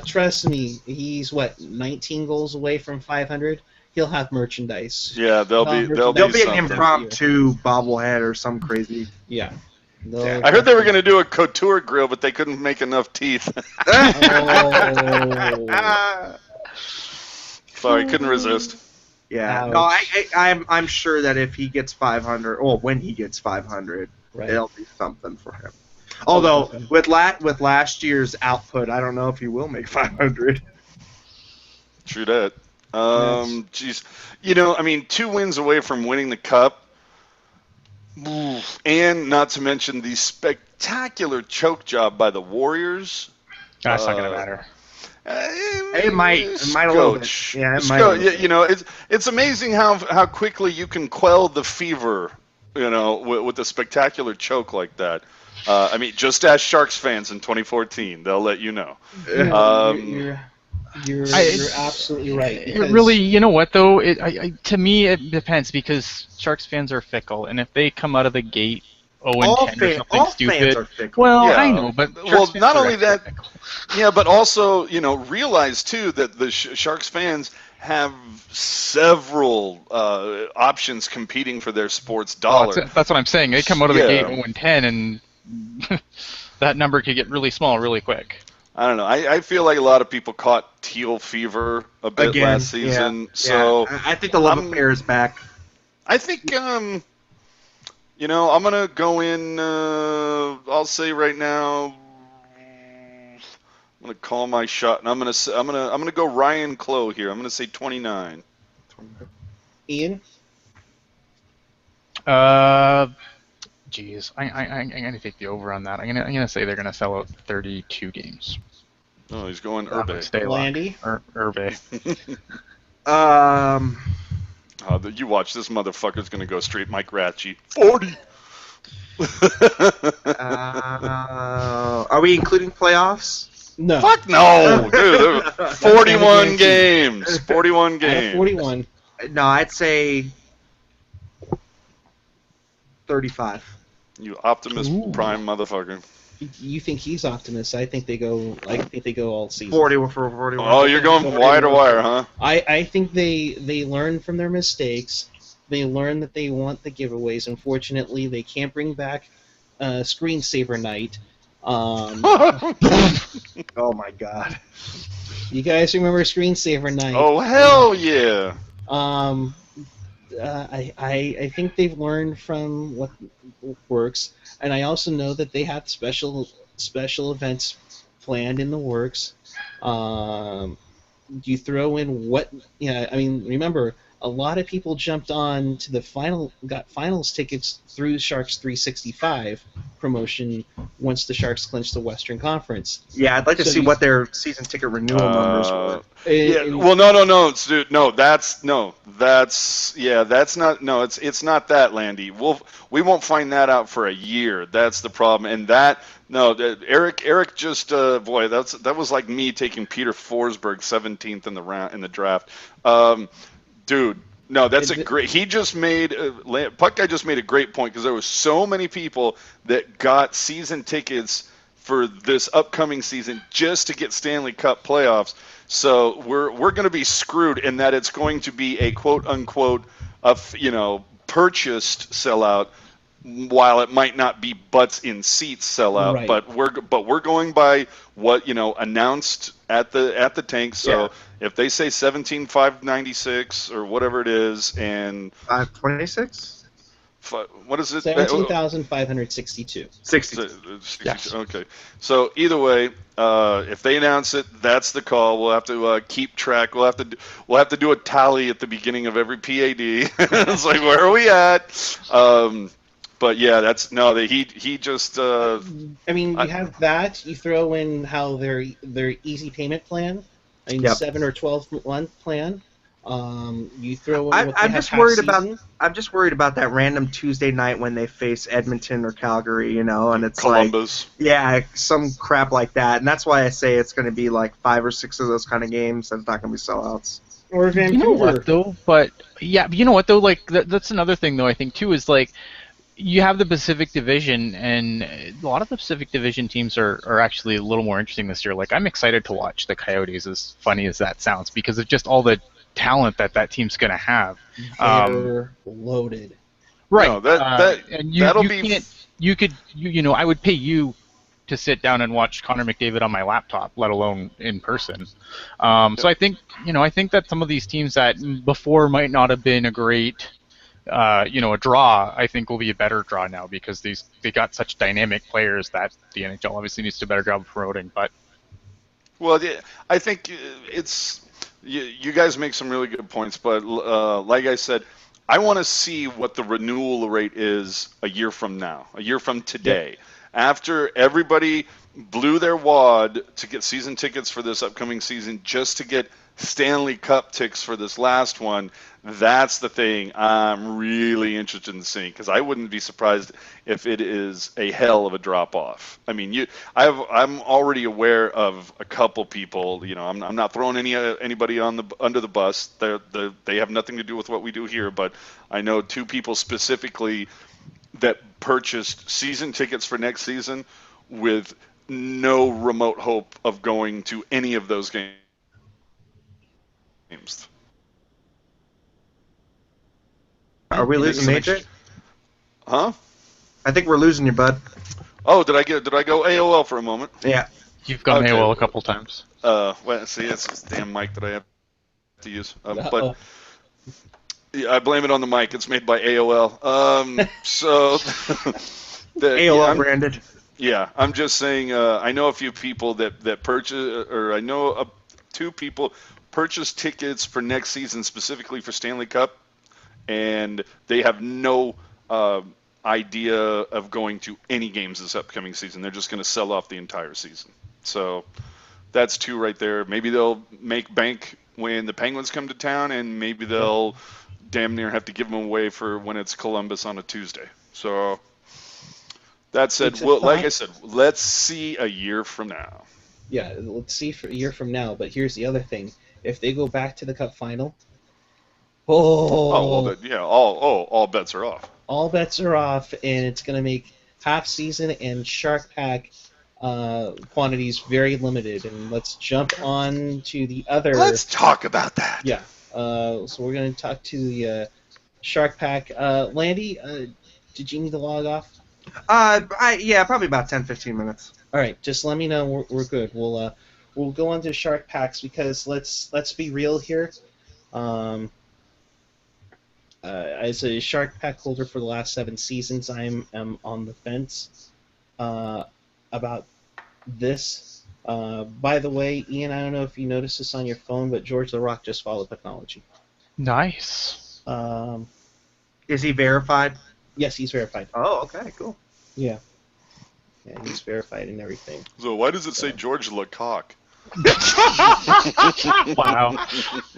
Trust me, he's 19 goals away from 500. He'll have merchandise. Yeah, there'll be There'll be an something. impromptu bobblehead or some crazy. Yeah. I heard they were going to do a couture grill, but they couldn't make enough teeth. Oh. Sorry, couldn't resist. Yeah, Ouch. no, I'm sure that if he gets 500, or when he gets 500, Right. it'll be something for him. Although with last year's output, I don't know if he will make 500. True that. Geez, I mean, 2 wins away from winning the cup, and not to mention the spectacular choke job by the Warriors. That's not gonna matter. It might a little bit. Yeah, it might. It's amazing how quickly you can quell the fever, with a spectacular choke like that. I mean, just ask Sharks fans in 2014; they'll let you know. You're absolutely right. It because- really, you know what though? To me, it depends because Sharks fans are fickle, and if they come out of the gate 0-10 or something all stupid, fans are fickle. well, Yeah. I know, but Well, Sharks fans not are only extra that- fickle. Yeah, but also, realize too that the Sharks fans have several options competing for their sports Well, dollar. that's what I'm saying. They come out of the gate Yeah. 0-10, and that number could get really small really quick. I don't know. I feel like a lot of people caught teal fever a bit Again, last season, yeah. so I think the love affair is back. I think I'm gonna go in. I'll say right now, I'm gonna call my shot, and I'm gonna go Ryan Clough here. I'm gonna say 29. Ian? Geez, I'm gonna take the over on that. I'm gonna say they're gonna sell out 32 games. Oh, he's going That would Urbe. stay locked. Landy? Urbe. You watch, this motherfucker's gonna go straight Mike Ratchie. 40. Are we including playoffs? No. Fuck no, dude. 41 games. 41 Out of games. 41. No, I'd say 35. You Optimus Ooh. Prime motherfucker. You think he's optimist? I think they go all season. 41 for 41. Oh, you're going wire to wire, huh? I think they learn from their mistakes. They learn that they want the giveaways. Unfortunately, they can't bring back Screensaver Night. Oh my god. You guys remember Screensaver Night? Oh, hell yeah. I think they've learned from what works, and I also know that they have special events planned in the works. You throw in what? Yeah, I mean, remember, a lot of people jumped on to the got finals tickets through Sharks 365 promotion once the Sharks clinched the Western Conference. Yeah, I'd like to So see you- what their season ticket renewal numbers were. Yeah, And- well, no, dude, that's not, no, it's not that, Landy. We won't find that out for a year. That's the problem, and Eric just, boy, that was like me taking Peter Forsberg 17th in the draft, dude. No, that's a great. He just made Puck guy just made a great point, because there were so many people that got season tickets for this upcoming season just to get Stanley Cup playoffs. So we're going to be screwed in that it's going to be a quote unquote purchased sellout, while it might not be butts in seats sellout. Right. But we're going by what announced at the tank. So if they say 17,596 or whatever it is, and 526? what is it? 17,562. 60. Yes. Okay. So either way, if they announce it, that's the call. We'll have to keep track. We'll have to do a tally at the beginning of every PAD. It's like, where are we at? But yeah, he just. I mean, you have that. You throw in how their easy payment plan. I mean, 7 or 12-month plan. You throw in what they I'm have just half worried season. I'm just worried about that random Tuesday night when they face Edmonton or Calgary, and it's Columbus. some crap like that, and that's why I say it's going to be like 5 or 6 of those kind of games. That's not going to be sellouts. Or You Vancouver. know what though? But yeah, you know what though? Like that's another thing though. I think too is like you have the Pacific Division, and a lot of the Pacific Division teams are actually a little more interesting this year. Like I'm excited to watch the Coyotes, as funny as that sounds, because of just all the talent that team's going to have. They're loaded. Right. No, and that'll you be. can't. You could. I would pay you to sit down and watch Connor McDavid on my laptop, let alone in person. So I think that some of these teams that before might not have been a great, a draw, I think will be a better draw now, because they got such dynamic players that the NHL obviously needs to do a better job of promoting. But Well, yeah, I think it's. You guys make some really good points, but like I said, I want to see what the renewal rate is a year from now, a year from today. After everybody blew their wad to get season tickets for this upcoming season, just to get Stanley Cup ticks for this last one, that's the thing I'm really interested in seeing, because I wouldn't be surprised if it is a hell of a drop off. I mean, I'm already aware of a couple people. I'm not throwing anybody under the bus. They have nothing to do with what we do here, but I know 2 people specifically that purchased season tickets for next season with no remote hope of going to any of those games. Are we Make losing some AJ? Huh? I think we're losing you, bud. Oh, did I go AOL for a moment? Yeah. You've gone Okay. AOL a couple times. Well, see, it's this damn mic that I have to use. But Uh-oh. yeah, I blame it on the mic. It's made by AOL. So AOL branded. Yeah, I'm just saying. I know a few people that purchase, or I know two people purchase tickets for next season specifically for Stanley Cup, and they have no idea of going to any games this upcoming season. They're just going to sell off the entire season. So that's two right there. Maybe they'll make bank when the Penguins come to town, and maybe they'll damn near have to give them away for when it's Columbus on a Tuesday. So that said, It's a well, like fine- I said, let's see a year from now. Yeah, let's see for a year from now. But here's the other thing: if they go back to the Cup final, Oh, well, all bets are off. all bets are off, and it's going to make half season and Shark Pack quantities very limited. And let's jump on to the other. Let's talk about that. Yeah. So we're going to talk to the Shark Pack. Landy, did you need to log off? Yeah, probably about 10-15 minutes. All right, just let me know. We're good. We'll go on to Shark Packs because let's be real here. As a Shark Pack holder for the last 7 seasons, I am on the fence about this. By the way, Ian, I don't know if you noticed this on your phone, but George the Rock just followed Pucknology. Nice. Is he verified? Yes, he's verified. Oh, okay, cool. Yeah, he's verified and everything. So why does it say George Lecoq? Wow.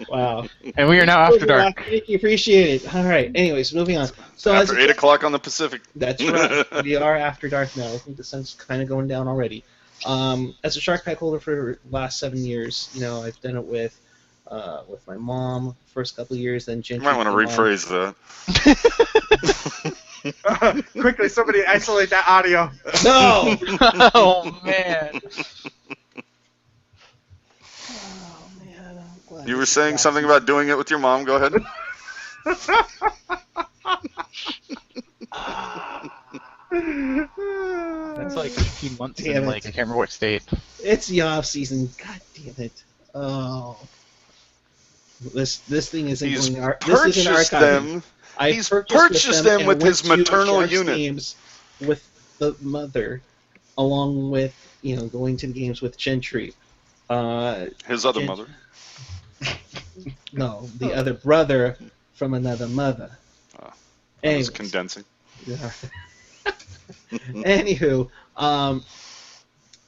Wow. And we are now after dark. Thank you, appreciate it. All right. Anyways, moving on. So After 8 o'clock on the Pacific. That's right. We are after dark now. I think the sun's kind of going down already. As a Shark Pack holder for the last 7 years, I've done it with my mom first couple of years, then You Gentry. might want to rephrase that. Quickly, somebody isolate that audio. No. Oh man. Oh man. I'm glad You were this is saying back. something about doing it with your mom. Go ahead. That's like 15 months Damn in, it. like, I can't remember what state. It's the off season. God damn it. Oh. This thing isn't He's going. This isn't purchased archiving. them. I He's purchased purchased them them and with went his to maternal Sharks unit. games with the mother, along with going to the games with Gentry. His other Gent- mother. No, the other brother from another mother. I was Anyways. condensing. Yeah. Anywho,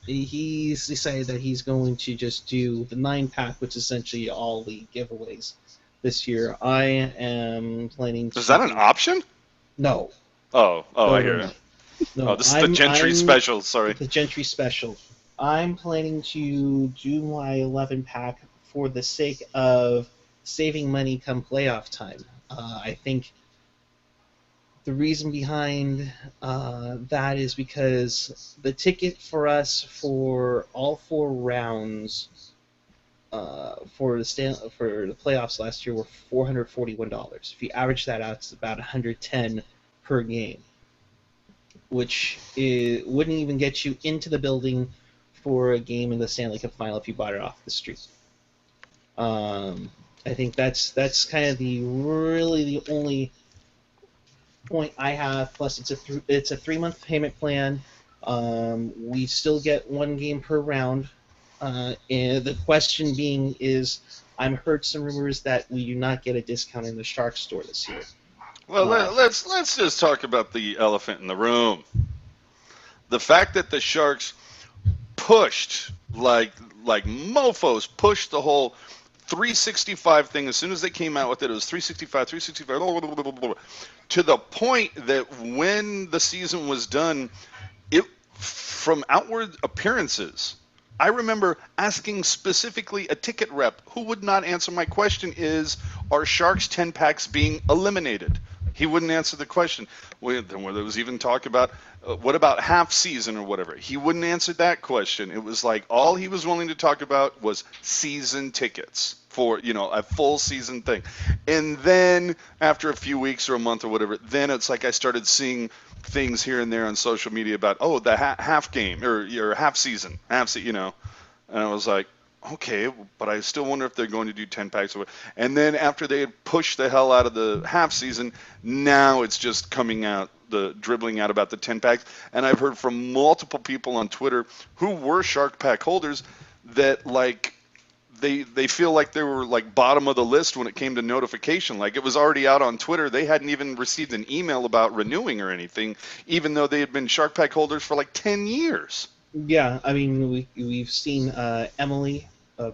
he's decided that he's going to just do the 9-pack, which is essentially all the giveaways this year. I am planning to... Is that an option? No. Oh, I hear no. you. No, Oh, this is the Gentry special. Sorry. The Gentry special. I'm planning to do my 11-pack for the sake of saving money come playoff time. I think the reason behind that is because the ticket for us for all 4 rounds for the playoffs last year were $441. If you average that out, it's about $110 per game, which wouldn't even get you into the building for a game in the Stanley Cup Final if you bought it off the street. I think that's kind of the only point I have. Plus, it's a 3-month payment plan. We still get 1 game per round. And the question being is, I've heard some rumors that we do not get a discount in the Shark store this year. Well, let's just talk about the elephant in the room. The fact that the Sharks pushed like mofos, pushed the whole 365 thing. As soon as they came out with it, it was 365, to the point that when the season was done, from outward appearances, I remember asking specifically a ticket rep who would not answer my question are Sharks 10 packs being eliminated? He wouldn't answer the question. There was even talk about, what about half season or whatever? He wouldn't answer that question. It was like all he was willing to talk about was season tickets for a full season thing. And then after a few weeks or a month or whatever, then it's like I started seeing things here and there on social media about the half game or your half season, and I was like, okay, but I still wonder if they're going to do 10 packs. And then after they had pushed the hell out of the half season, now it's just coming out, the dribbling out about the 10 packs. And I've heard from multiple people on Twitter who were Shark Pack holders that like they feel like they were like bottom of the list when it came to notification. Like it was already out on Twitter. They hadn't even received an email about renewing or anything, even though they had been Shark Pack holders for like 10 years. Yeah, I mean, we've seen Emily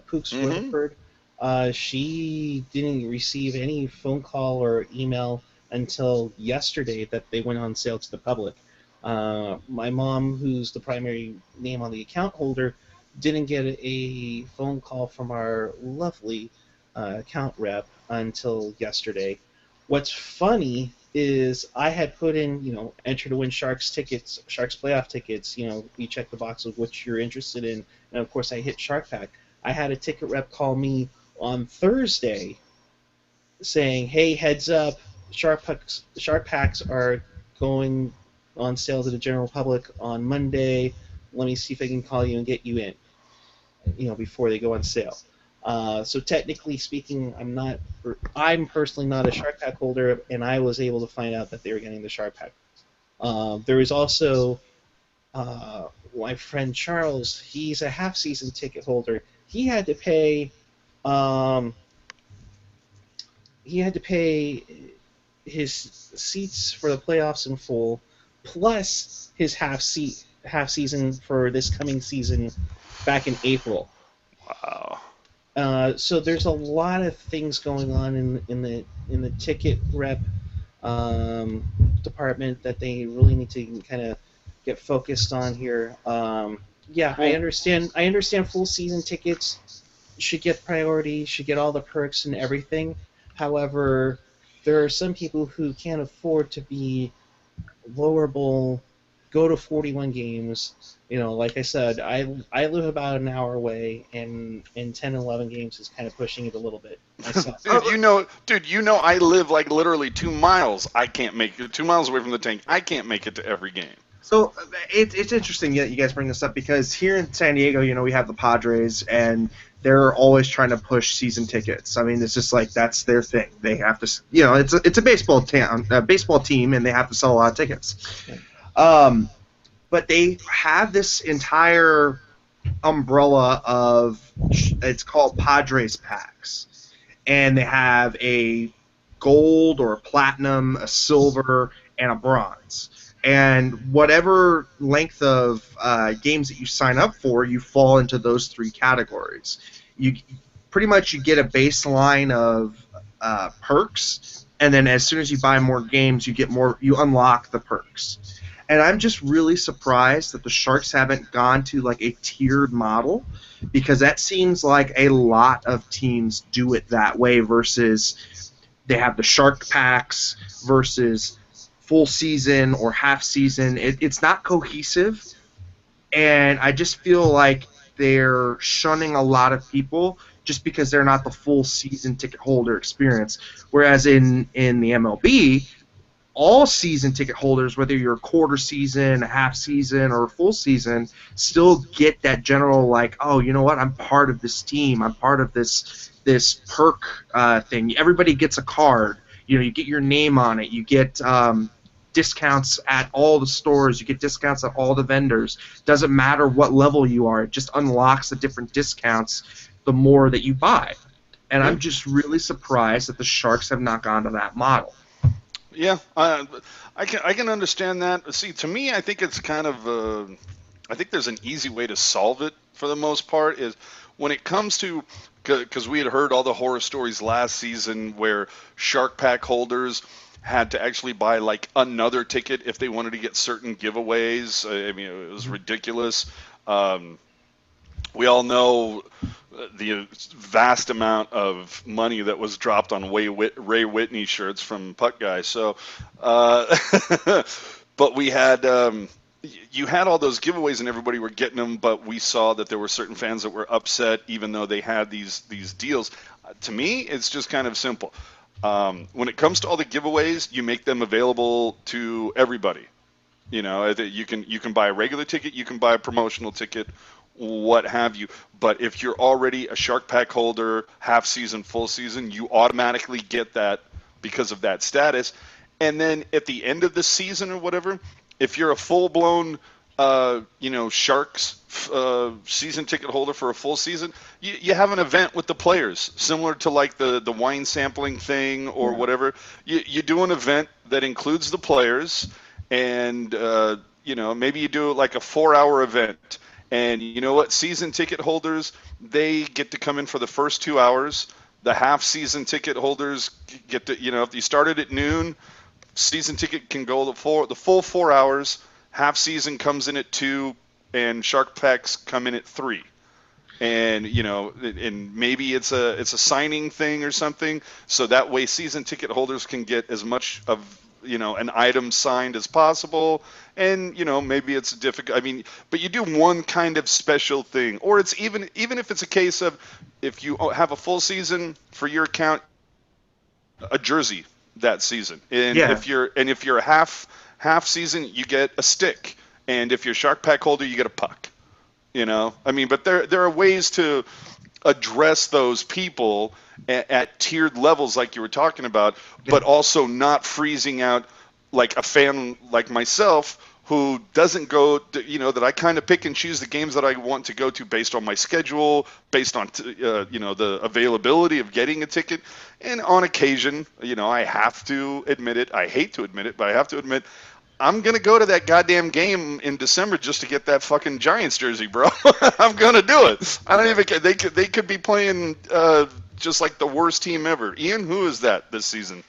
Pooks Mm-hmm. Rutherford. She didn't receive any phone call or email until yesterday that they went on sale to the public. My mom, who's the primary name on the account holder, didn't get a phone call from our lovely account rep until yesterday. What's funny is I had put in, enter to win Sharks tickets, Sharks playoff tickets. You check the box of which you're interested in, and of course I hit Shark Pack. I had a ticket rep call me on Thursday saying, "Hey, heads up, Shark Packs are going on sale to the general public on Monday. Let me see if I can call you and get you in, before they go on sale." So technically speaking, I'm personally not a Shark Pack holder, and I was able to find out that they were getting the Shark Pack. There was also my friend Charles. He's a half-season ticket holder. He had to pay. Um, he had to pay his seats for the playoffs in full, plus his half season for this coming season back in April. Wow. So there's a lot of things going on in the ticket rep department that they really need to kind of get focused on here. Yeah, I Well, understand. I understand full season tickets should get priority, should get all the perks and everything. However, there are some people who can't afford to be lower bowl, go to 41 games. Like I said, I live about an hour away, and 10 and 11 games is kind of pushing it a little bit myself. dude, I live like literally 2 miles. I can't make it 2 miles away from the tank. I can't make it to every game. So it's interesting that you guys bring this up because here in San Diego, we have the Padres, and they're always trying to push season tickets. I mean, it's just like that's their thing. They have to, it's a baseball team, and they have to sell a lot of tickets. But they have this entire umbrella of it's called Padres packs, and they have a gold or a platinum, a silver, and a bronze. And whatever length of games that you sign up for, you fall into those three categories. You pretty much you get a baseline of perks, and then as soon as you buy more games, you unlock the perks. And I'm just really surprised that the Sharks haven't gone to like a tiered model, because that seems like a lot of teams do it that way versus they have the Shark packs versus full season or half season. It's not cohesive, and I just feel like they're shunning a lot of people just because they're not the full season ticket holder experience. Whereas in the MLB, all season ticket holders, whether you're a quarter season, a half season, or a full season, still get that general like, oh, you know what? I'm part of this team. I'm part of this perk thing. Everybody gets a card. You get your name on it. You get discounts at all the stores. You get discounts at all the vendors. Doesn't matter what level you are. It just unlocks the different discounts the more that you buy. And I'm just really surprised that the Sharks have not gone to that model. Yeah, I can understand that. See, to me, I think it's kind of I think there's an easy way to solve it for the most part. Is when it comes to, because we had heard all the horror stories last season where Shark Pack holders had to actually buy like another ticket if they wanted to get certain giveaways. I mean, it was ridiculous. We all know the vast amount of money that was dropped on Ray Whitney shirts from Puck Guy. So, but we had you had all those giveaways and everybody were getting them, but we saw that there were certain fans that were upset even though they had these deals. To me, it's just kind of simple. When it comes to all the giveaways, you make them available to everybody. You know, you can buy a regular ticket, you can buy a promotional ticket, what have you. But if you're already a Shark Pack holder, half season, full season, you automatically get that because of that status. And then at the end of the season or whatever, if you're a full blown, Sharks season ticket holder for a full season, you have an event with the players, similar to like the wine sampling thing or whatever. You do an event that includes the players, and maybe you do like a 4-hour event. And you know what? Season ticket holders, they get to come in for the first 2 hours. The half season ticket holders get to, if you started at noon, season ticket can go the full 4 hours. Half season comes in at 2, and Shark Packs come in at 3. And and maybe it's a signing thing or something, so that way season ticket holders can get as much of an item signed as possible. And maybe it's difficult. I mean, but you do one kind of special thing, or it's even if it's a case of, if you have a full season for your account, a jersey that season. And Yeah. if you're a half season, you get a stick. And if you're a Shark Pack holder, you get a puck. I mean, but there are ways to address those people at tiered levels like you were talking about, but also not freezing out like a fan like myself who doesn't go that I kind of pick and choose the games that I want to go to based on my schedule, based on the availability of getting a ticket. And on occasion, I have to admit it, I hate to admit it, but I have to admit, I'm going to go to that goddamn game in December just to get that fucking Giants jersey, bro. I'm going to do it. I don't even care. They could be playing just like the worst team ever. Ian, who is that this season?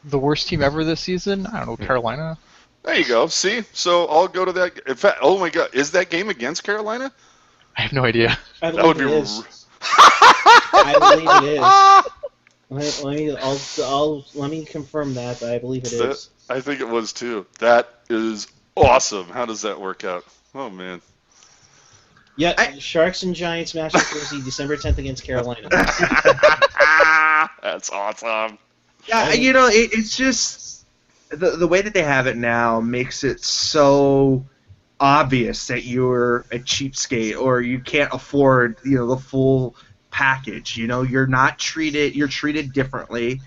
The worst team ever this season? I don't know, Carolina? There you go. See? So I'll go to that. In fact, oh my God, is that game against Carolina? I have no idea. I That would believe be. it is. I believe it is. Let me confirm that, but I believe it is. I think it was too. That is awesome. How does that work out? Oh man. Yeah, Sharks and Giants match at Jersey December 10th against Carolina. That's awesome. Yeah, it's just the way that they have it now makes it so obvious that you're a cheapskate or you can't afford the full package. You're not treated. You're treated differently.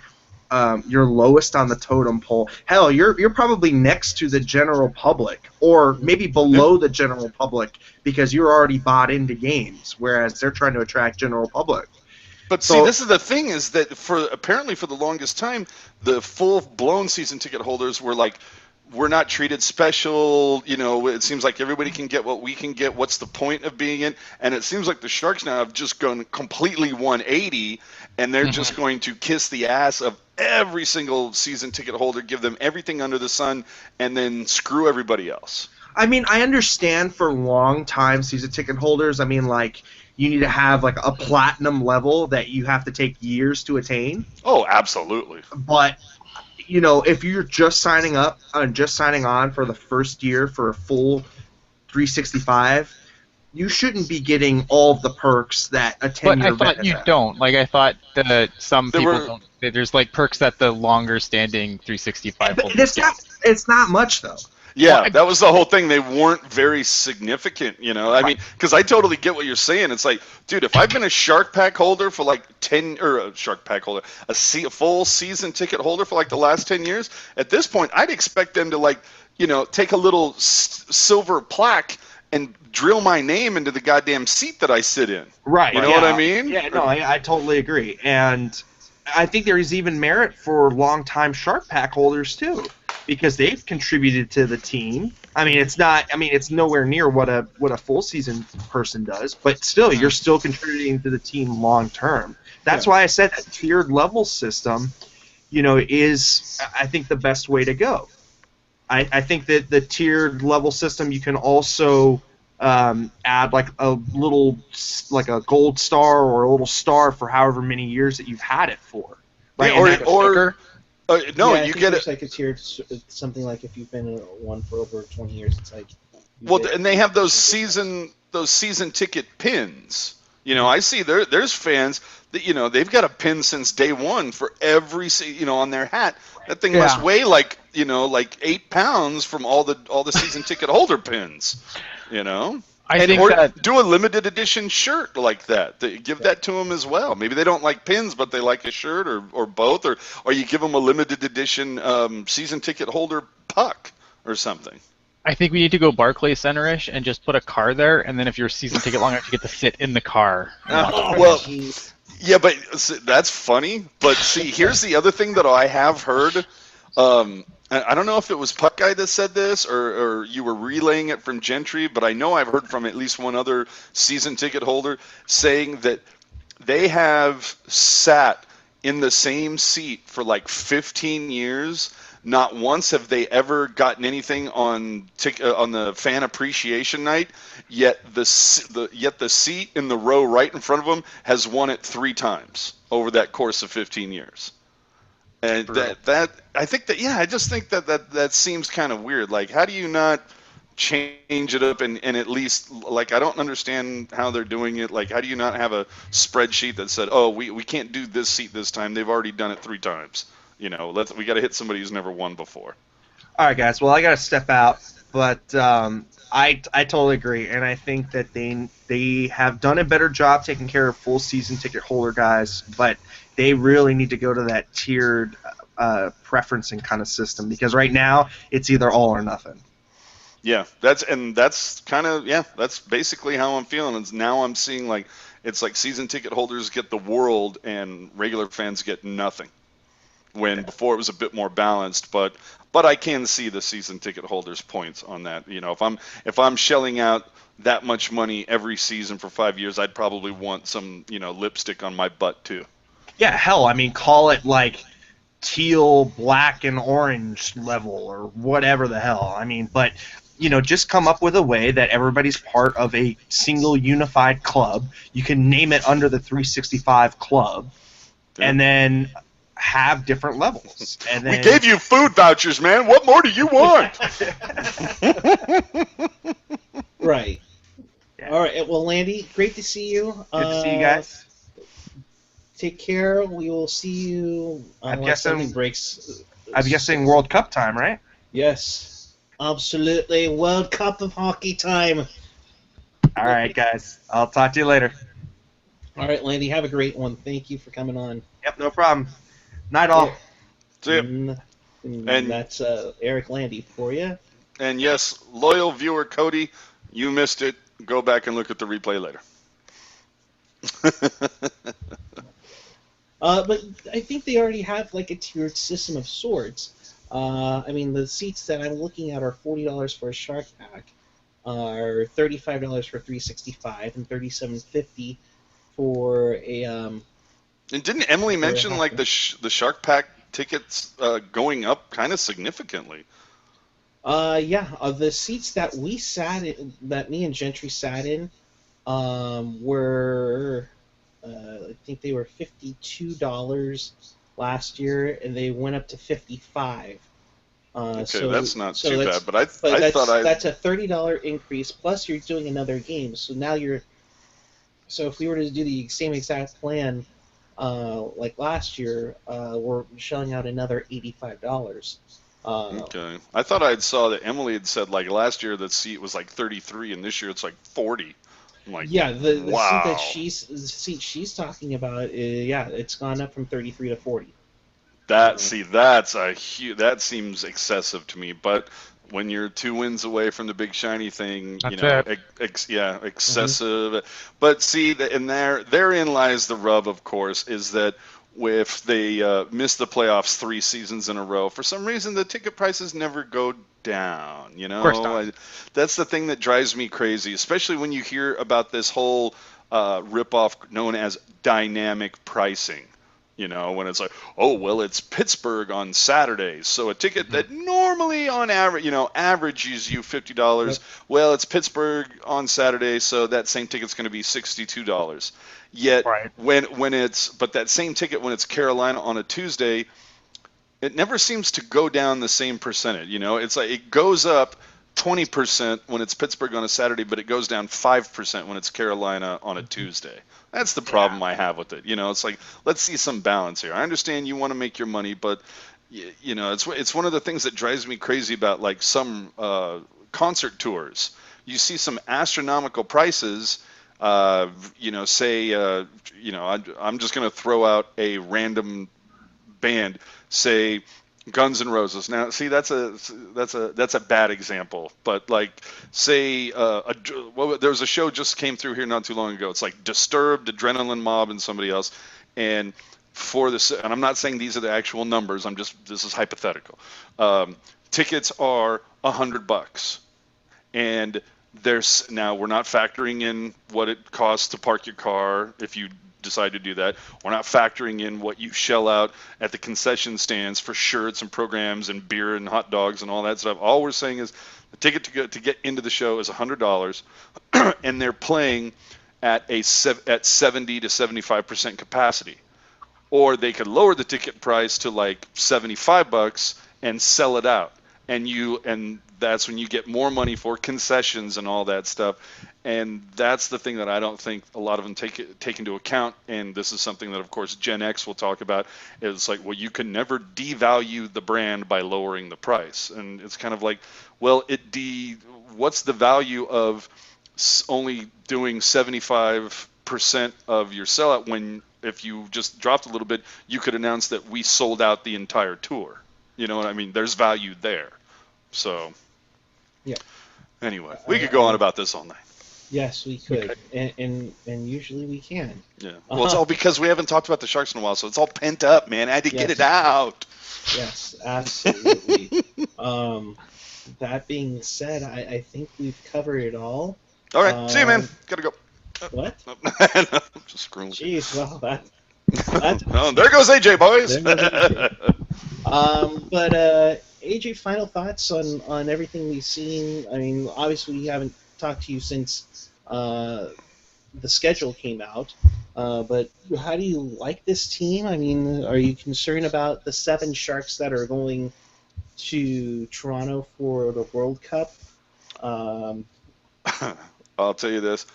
You're lowest on the totem pole. Hell, you're probably next to the general public, or maybe below the general public because you're already bought into games, whereas they're trying to attract general public. But see, this is the thing, is that apparently for the longest time, the full-blown season ticket holders were like, we're not treated special. It seems like everybody can get what we can get. What's the point of being in? And it seems like the Sharks now have just gone completely 180, and they're just going to kiss the ass of every single season ticket holder, give them everything under the sun, and then screw everybody else. I mean, I understand for long-time season ticket holders. I mean, like, you need to have like a platinum level that you have to take years to attain. Oh, absolutely. But if you're just signing up and just signing on for the first year for a full 365, you shouldn't be getting all of the perks that a 10-year But I thought you don't. Like, I thought that some people don't. There's like perks that the longer standing 365 holders get. It's not much though. Yeah, that was the whole thing. They weren't very significant, I mean, because I totally get what you're saying. It's like, dude, if I've been a Shark Pack holder for like 10, or a Shark Pack holder, a full season ticket holder for like the last 10 years, at this point, I'd expect them to like, take a little silver plaque and drill my name into the goddamn seat that I sit in. Right. You know what I mean? Yeah, no, I totally agree. And I think there is even merit for longtime Shark Pack holders too, because they've contributed to the team. I mean, it's nowhere near what a full season person does, but still, you're still contributing to the team long term. That's why I said that tiered level system, is, I think, the best way to go. I think that the tiered level system, you can also add like a little, like a gold star or a little star for however many years that you've had it for. Right? Yeah, I you think get there's it. like a tiered something like if you've been in one for over 20 years, it's like Well, and they have those season ticket pins. I see there's fans that they've got a pin since day one for every on their hat. That thing must Yeah. weigh like 8 pounds from all the season ticket holder pins. I think Or that do a limited edition shirt like that. Give that to them as well. Maybe they don't like pins, but they like a shirt or both, or you give them a limited edition season ticket holder puck or something. I think we need to go Barclays Center-ish and just put a car there, and then if you're season ticket long enough, you get to sit in the car. and watch Oh, it. Well, jeez. Yeah, but that's funny. But see, here's the other thing that I have heard. I don't know if it was Puck Guy that said this or you were relaying it from Gentry, but I know I've heard from at least one other season ticket holder saying that they have sat in the same seat for like 15 years. Not once have they ever gotten anything on the fan appreciation night. Yet the seat in the row right in front of them has won it 3 times over that course of 15 years. And that I think that I just think that seems kind of weird. Like, how do you not change it up and at least, like, I don't understand how they're doing it. Like, how do you not have a spreadsheet that said, oh, we can't do this seat this time, they've already done it 3 times. We got to hit somebody who's never won before. All right, guys. Well, I got to step out, but I totally agree, and I think that they have done a better job taking care of full season ticket holder guys, but they really need to go to that tiered preferencing kind of system because right now it's either all or nothing. Yeah, that's kind of that's basically how I'm feeling. Is now I'm seeing like it's like season ticket holders get the world and regular fans get nothing. When before it was a bit more balanced, but I can see the season ticket holders' points on that. If I'm shelling out that much money every season for 5 years, I'd probably want some lipstick on my butt too. Yeah, hell, I mean, call it like teal, black, and orange level or whatever the hell. I mean, but just come up with a way that everybody's part of a single unified club. You can name it under the 365 club, and then have different levels. And then, we gave you food vouchers, man. What more do you want? Right. Yeah. All right. Well, Landy, great to see you. Good to see you guys. Take care. We will see you. I'm unless guessing- something breaks. I'm guessing World Cup time, right? Yes. Absolutely. World Cup of hockey time. All right, guys. I'll talk to you later. All right, Landy. Have a great one. Thank you for coming on. Yep, no problem. Night all. See ya. And that's Eric Landy for you. And yes, loyal viewer Cody, you missed it. Go back and look at the replay later. But I think they already have like a tiered system of sorts. I mean, the seats that I'm looking at are $40 for a Shark Pack, are $35 for 365, and $37.50 for a. And didn't Emily mention like the Shark Pack tickets going up kind of significantly? The seats that we sat in, that me and Gentry sat in, were I think they were $52 last year, and they went up to $55. Okay, so that's not so too that's- bad. But that's a $30 increase. Plus, you're doing another game, so now you're. So if we were to do the same exact plan, like last year, we're shelling out another $85. Okay, I thought I saw that Emily had said like last year the seat was like 33, and this year it's like 40. I'm like, Yeah, the wow. seat she's talking about, it's gone up from 33 to 40. That seems excessive to me, but when you're 2 wins away from the big shiny thing, That's excessive. But see, and therein lies the rub, of course, is that if they miss the playoffs 3 seasons in a row, for some reason the ticket prices never go down. Of course not. That's the thing that drives me crazy, especially when you hear about this whole ripoff known as dynamic pricing. When it's like, oh, well, it's Pittsburgh on Saturdays. So a ticket that normally on average, averages you $50. Yep. Well, it's Pittsburgh on Saturday, so that same ticket's going to be $62. Yet Right. but that same ticket when it's Carolina on a Tuesday, it never seems to go down the same percentage. It's like it goes up 20% when it's Pittsburgh on a Saturday, but it goes down 5% when it's Carolina on a Tuesday. That's the problem I have with it. It's like, let's see some balance here. I understand you want to make your money, but it's one of the things that drives me crazy about like some concert tours. You see some astronomical prices. Say, I'm just going to throw out a random band, say Guns N' Roses. Now, see, that's a bad example, but like, say, there was a show just came through here not too long ago. It's like Disturbed, Adrenaline Mob, and somebody else, and for this, and I'm not saying these are the actual numbers. This is hypothetical. Tickets are $100, and now we're not factoring in what it costs to park your car if you decide to do that. We're not factoring in what you shell out at the concession stands for shirts and programs and beer and hot dogs and all that stuff. All we're saying is the ticket to get into the show is $100, and they're playing at 70 to 75% capacity. Or they could lower the ticket price to like $75 and sell it out. And that's when you get more money for concessions and all that stuff. And that's the thing that I don't think a lot of them take into account. And this is something that, of course, Gen X will talk about. It's like, well, you can never devalue the brand by lowering the price. And it's kind of like, well, what's the value of only doing 75% of your sellout when if you just dropped a little bit, you could announce that we sold out the entire tour. You know what I mean? There's value there. So, yeah. Anyway, we could go on about this all night. Yes, we could, and usually we can. Yeah. Well, it's all because we haven't talked about the Sharks in a while, so it's all pent up, man. I had to get it out. Yes, absolutely. That being said, I think we've covered it all. All right. See you, man. Gotta go. What? I'm just screwing. Jeez, well, that oh, there goes AJ, boys. There goes AJ. But AJ, final thoughts on everything we've seen. I mean, obviously we haven't talked to you since the schedule came out. But how do you like this team? I mean, are you concerned about the 7 Sharks that are going to Toronto for the World Cup? I'll tell you this.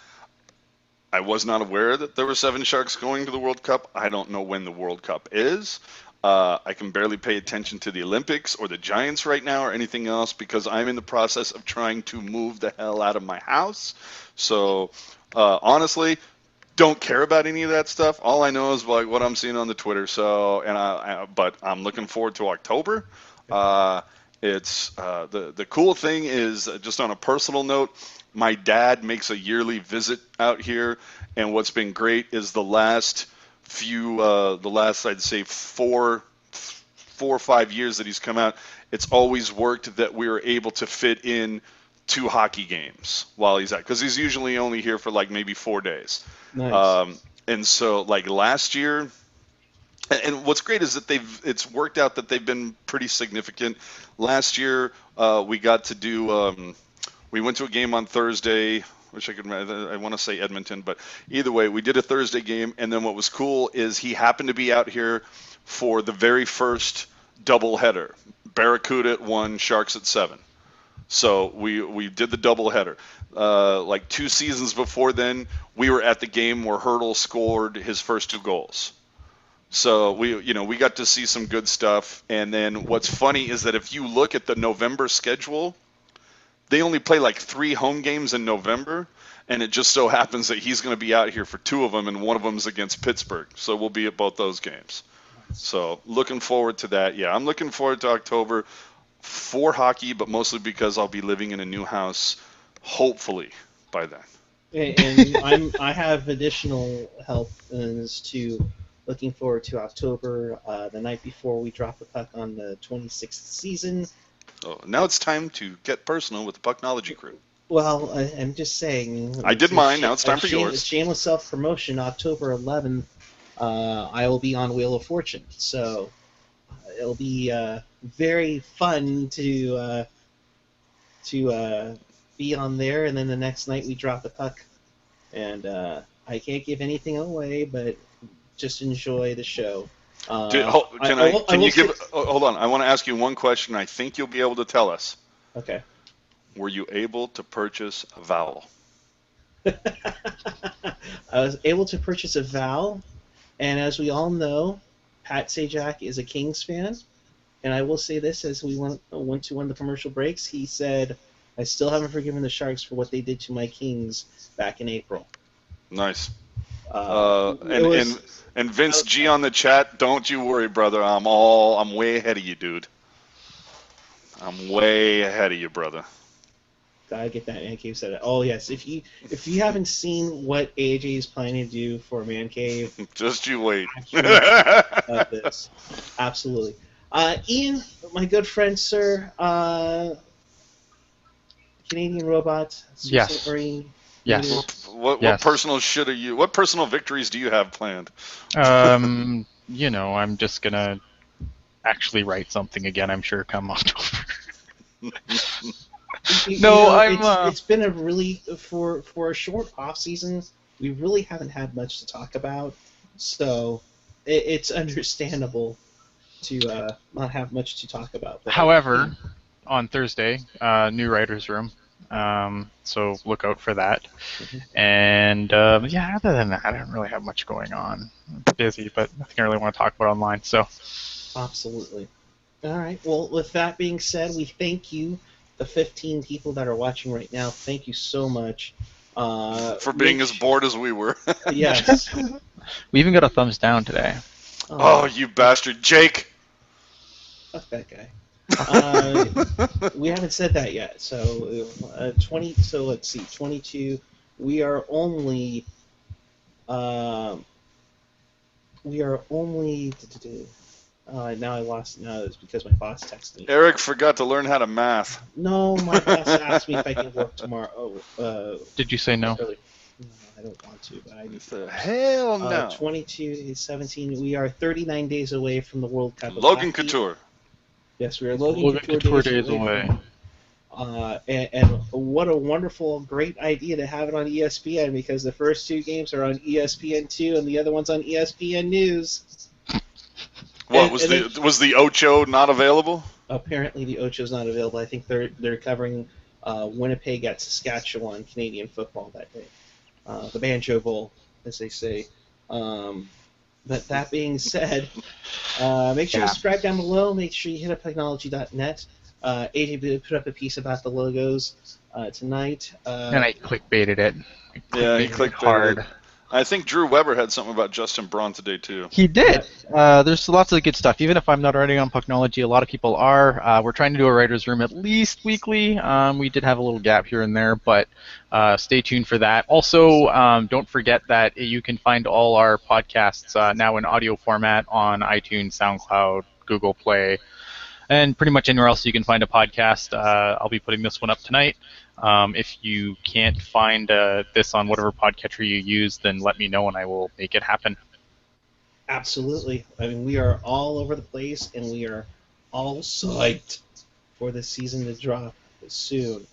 I was not aware that there were 7 Sharks going to the World Cup. I don't know when the World Cup is. I can barely pay attention to the Olympics or the Giants right now or anything else because I'm in the process of trying to move the hell out of my house. So, honestly, don't care about any of that stuff. All I know is like what I'm seeing on the Twitter. So, but I'm looking forward to October. It's the cool thing is just on a personal note. My dad makes a yearly visit out here, and what's been great is the last I'd say 4 or 5 years that he's come out, it's always worked that we were able to fit in 2 hockey games while he's out, because he's usually only here for like maybe 4 days. Nice. And so like last year, and what's great is that it's worked out that they've been pretty significant. Last year, we got to do. We went to a game on Thursday. I want to say Edmonton, but either way, we did a Thursday game. And then what was cool is he happened to be out here for the very first doubleheader. Barracuda at 1, Sharks at 7. So we did the doubleheader. Like 2 seasons before then, we were at the game where Hurdle scored his first 2 goals. So we got to see some good stuff. And then what's funny is that if you look at the November schedule, they only play like 3 home games in November, and it just so happens that he's going to be out here for 2 of them, and one of them is against Pittsburgh. So we'll be at both those games. So looking forward to that. Yeah, I'm looking forward to October for hockey, but mostly because I'll be living in a new house, hopefully by then. And I have additional help as to looking forward to October, the night before we drop the puck on the 26th season. Oh, now it's time to get personal with the Pucknology crew. Well, I'm just saying. I did mine. Now it's time for yours. Shameless self-promotion. October 11th, I will be on Wheel of Fortune. So it'll be very fun to be on there. And then the next night we drop the puck. And I can't give anything away, but just enjoy the show. Hold on. I want to ask you one question. I think you'll be able to tell us. Okay. were you able to purchase a vowel? I was able to purchase a vowel, and as we all know, Pat Sajak is a Kings fan. And I will say this: as we went to one of the commercial breaks, he said, "I still haven't forgiven the Sharks for what they did to my Kings back in April." Nice. It was And Vince G on the chat, don't you worry, brother. I'm way ahead of you, dude. I'm way ahead of you, brother. gotta get that man cave set up. Oh yes, if you haven't seen what AJ is planning to do for Man Cave, Just you wait. actually of this, absolutely. Ian, my good friend, sir, Canadian robot, Sault Yes. Ste. Marie. Yes. native. What Yes. what personal victories do you have planned? I'm just gonna actually write something again. I'm sure come October. It's been a really for a short off season. We really haven't had much to talk about, so it's understandable to not have much to talk about. But However, on Thursday, new writers' room. So look out for that. And other than that, I don't really have much going on. I'm busy, but nothing I really want to talk about online. So absolutely. All right. Well, with that being said, we thank you, the 15 people that are watching right now. Thank you so much For being as bored as we were. Yes. we even got a thumbs down today. Oh, you bastard. Jake! Fuck that guy. We haven't said that yet. So 20. So let's see. 22. We are only. We are only. Now I lost. No, it's because my boss texted me. Eric forgot to learn how to math. No, my boss asked me if I can work tomorrow. Did you say no? Early. No, I don't want to, but I need to. Hell no. 22 is 17. We are 39 days away from the World Cup. Logan Couture. Yes, we are Logan Couture days away. And what a wonderful, great idea to have it on ESPN, because the first two games are on ESPN2 and the other one's on ESPN News. What was the Ocho not available? Apparently, the Ocho's not available. I think they're covering Winnipeg at Saskatchewan Canadian football that day, the Banjo Bowl, as they say. But that being said, make sure you subscribe down below. Make sure you hit up Pucknology.net. AJ put up a piece about the logos tonight. And I clickbaited it. He clickbaited hard. it. I think Drew Weber had something about Justin Braun today, too. He did. There's lots of good stuff. Even if I'm not writing on Pucknology, a lot of people are. We're trying to do a writer's room at least weekly. We did have a little gap here and there, but stay tuned for that. Also, don't forget that you can find all our podcasts now in audio format on iTunes, SoundCloud, Google Play, and pretty much anywhere else you can find a podcast. I'll be putting this one up tonight. If you can't find this on whatever podcatcher you use, then let me know and I will make it happen. Absolutely. I mean, we are all over the place, and we are all psyched for the season to drop soon,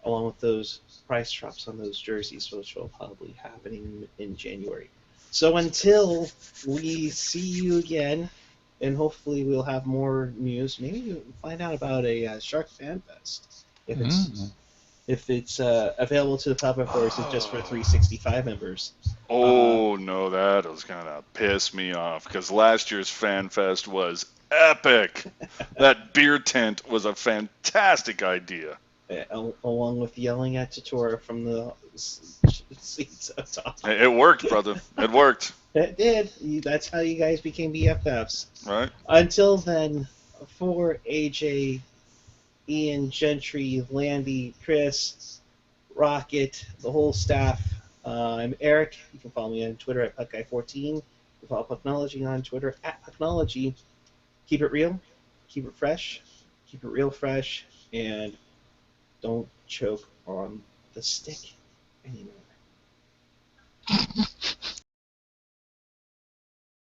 along with those price drops on those jerseys, which will probably happen in January. So until we see you again, and hopefully we'll have more news. Maybe we'll find out about a Shark Fan Fest if it's available to the public, or is it just for 365 members? Oh, no, that was going to piss me off, because last year's Fan Fest was epic. That beer tent was a fantastic idea. Along with yelling at Tatora from the seats up top. It worked, brother. It worked. It did. That's how you guys became BFFs. Right. Until then, for AJ, Ian, Gentry, Landy, Chris, Rocket, the whole staff, I'm Eric. You can follow me on Twitter at PuckGuy14. You can follow Pucknology on Twitter at Pucknology. Keep it real, keep it fresh, keep it real fresh, and don't choke on the stick.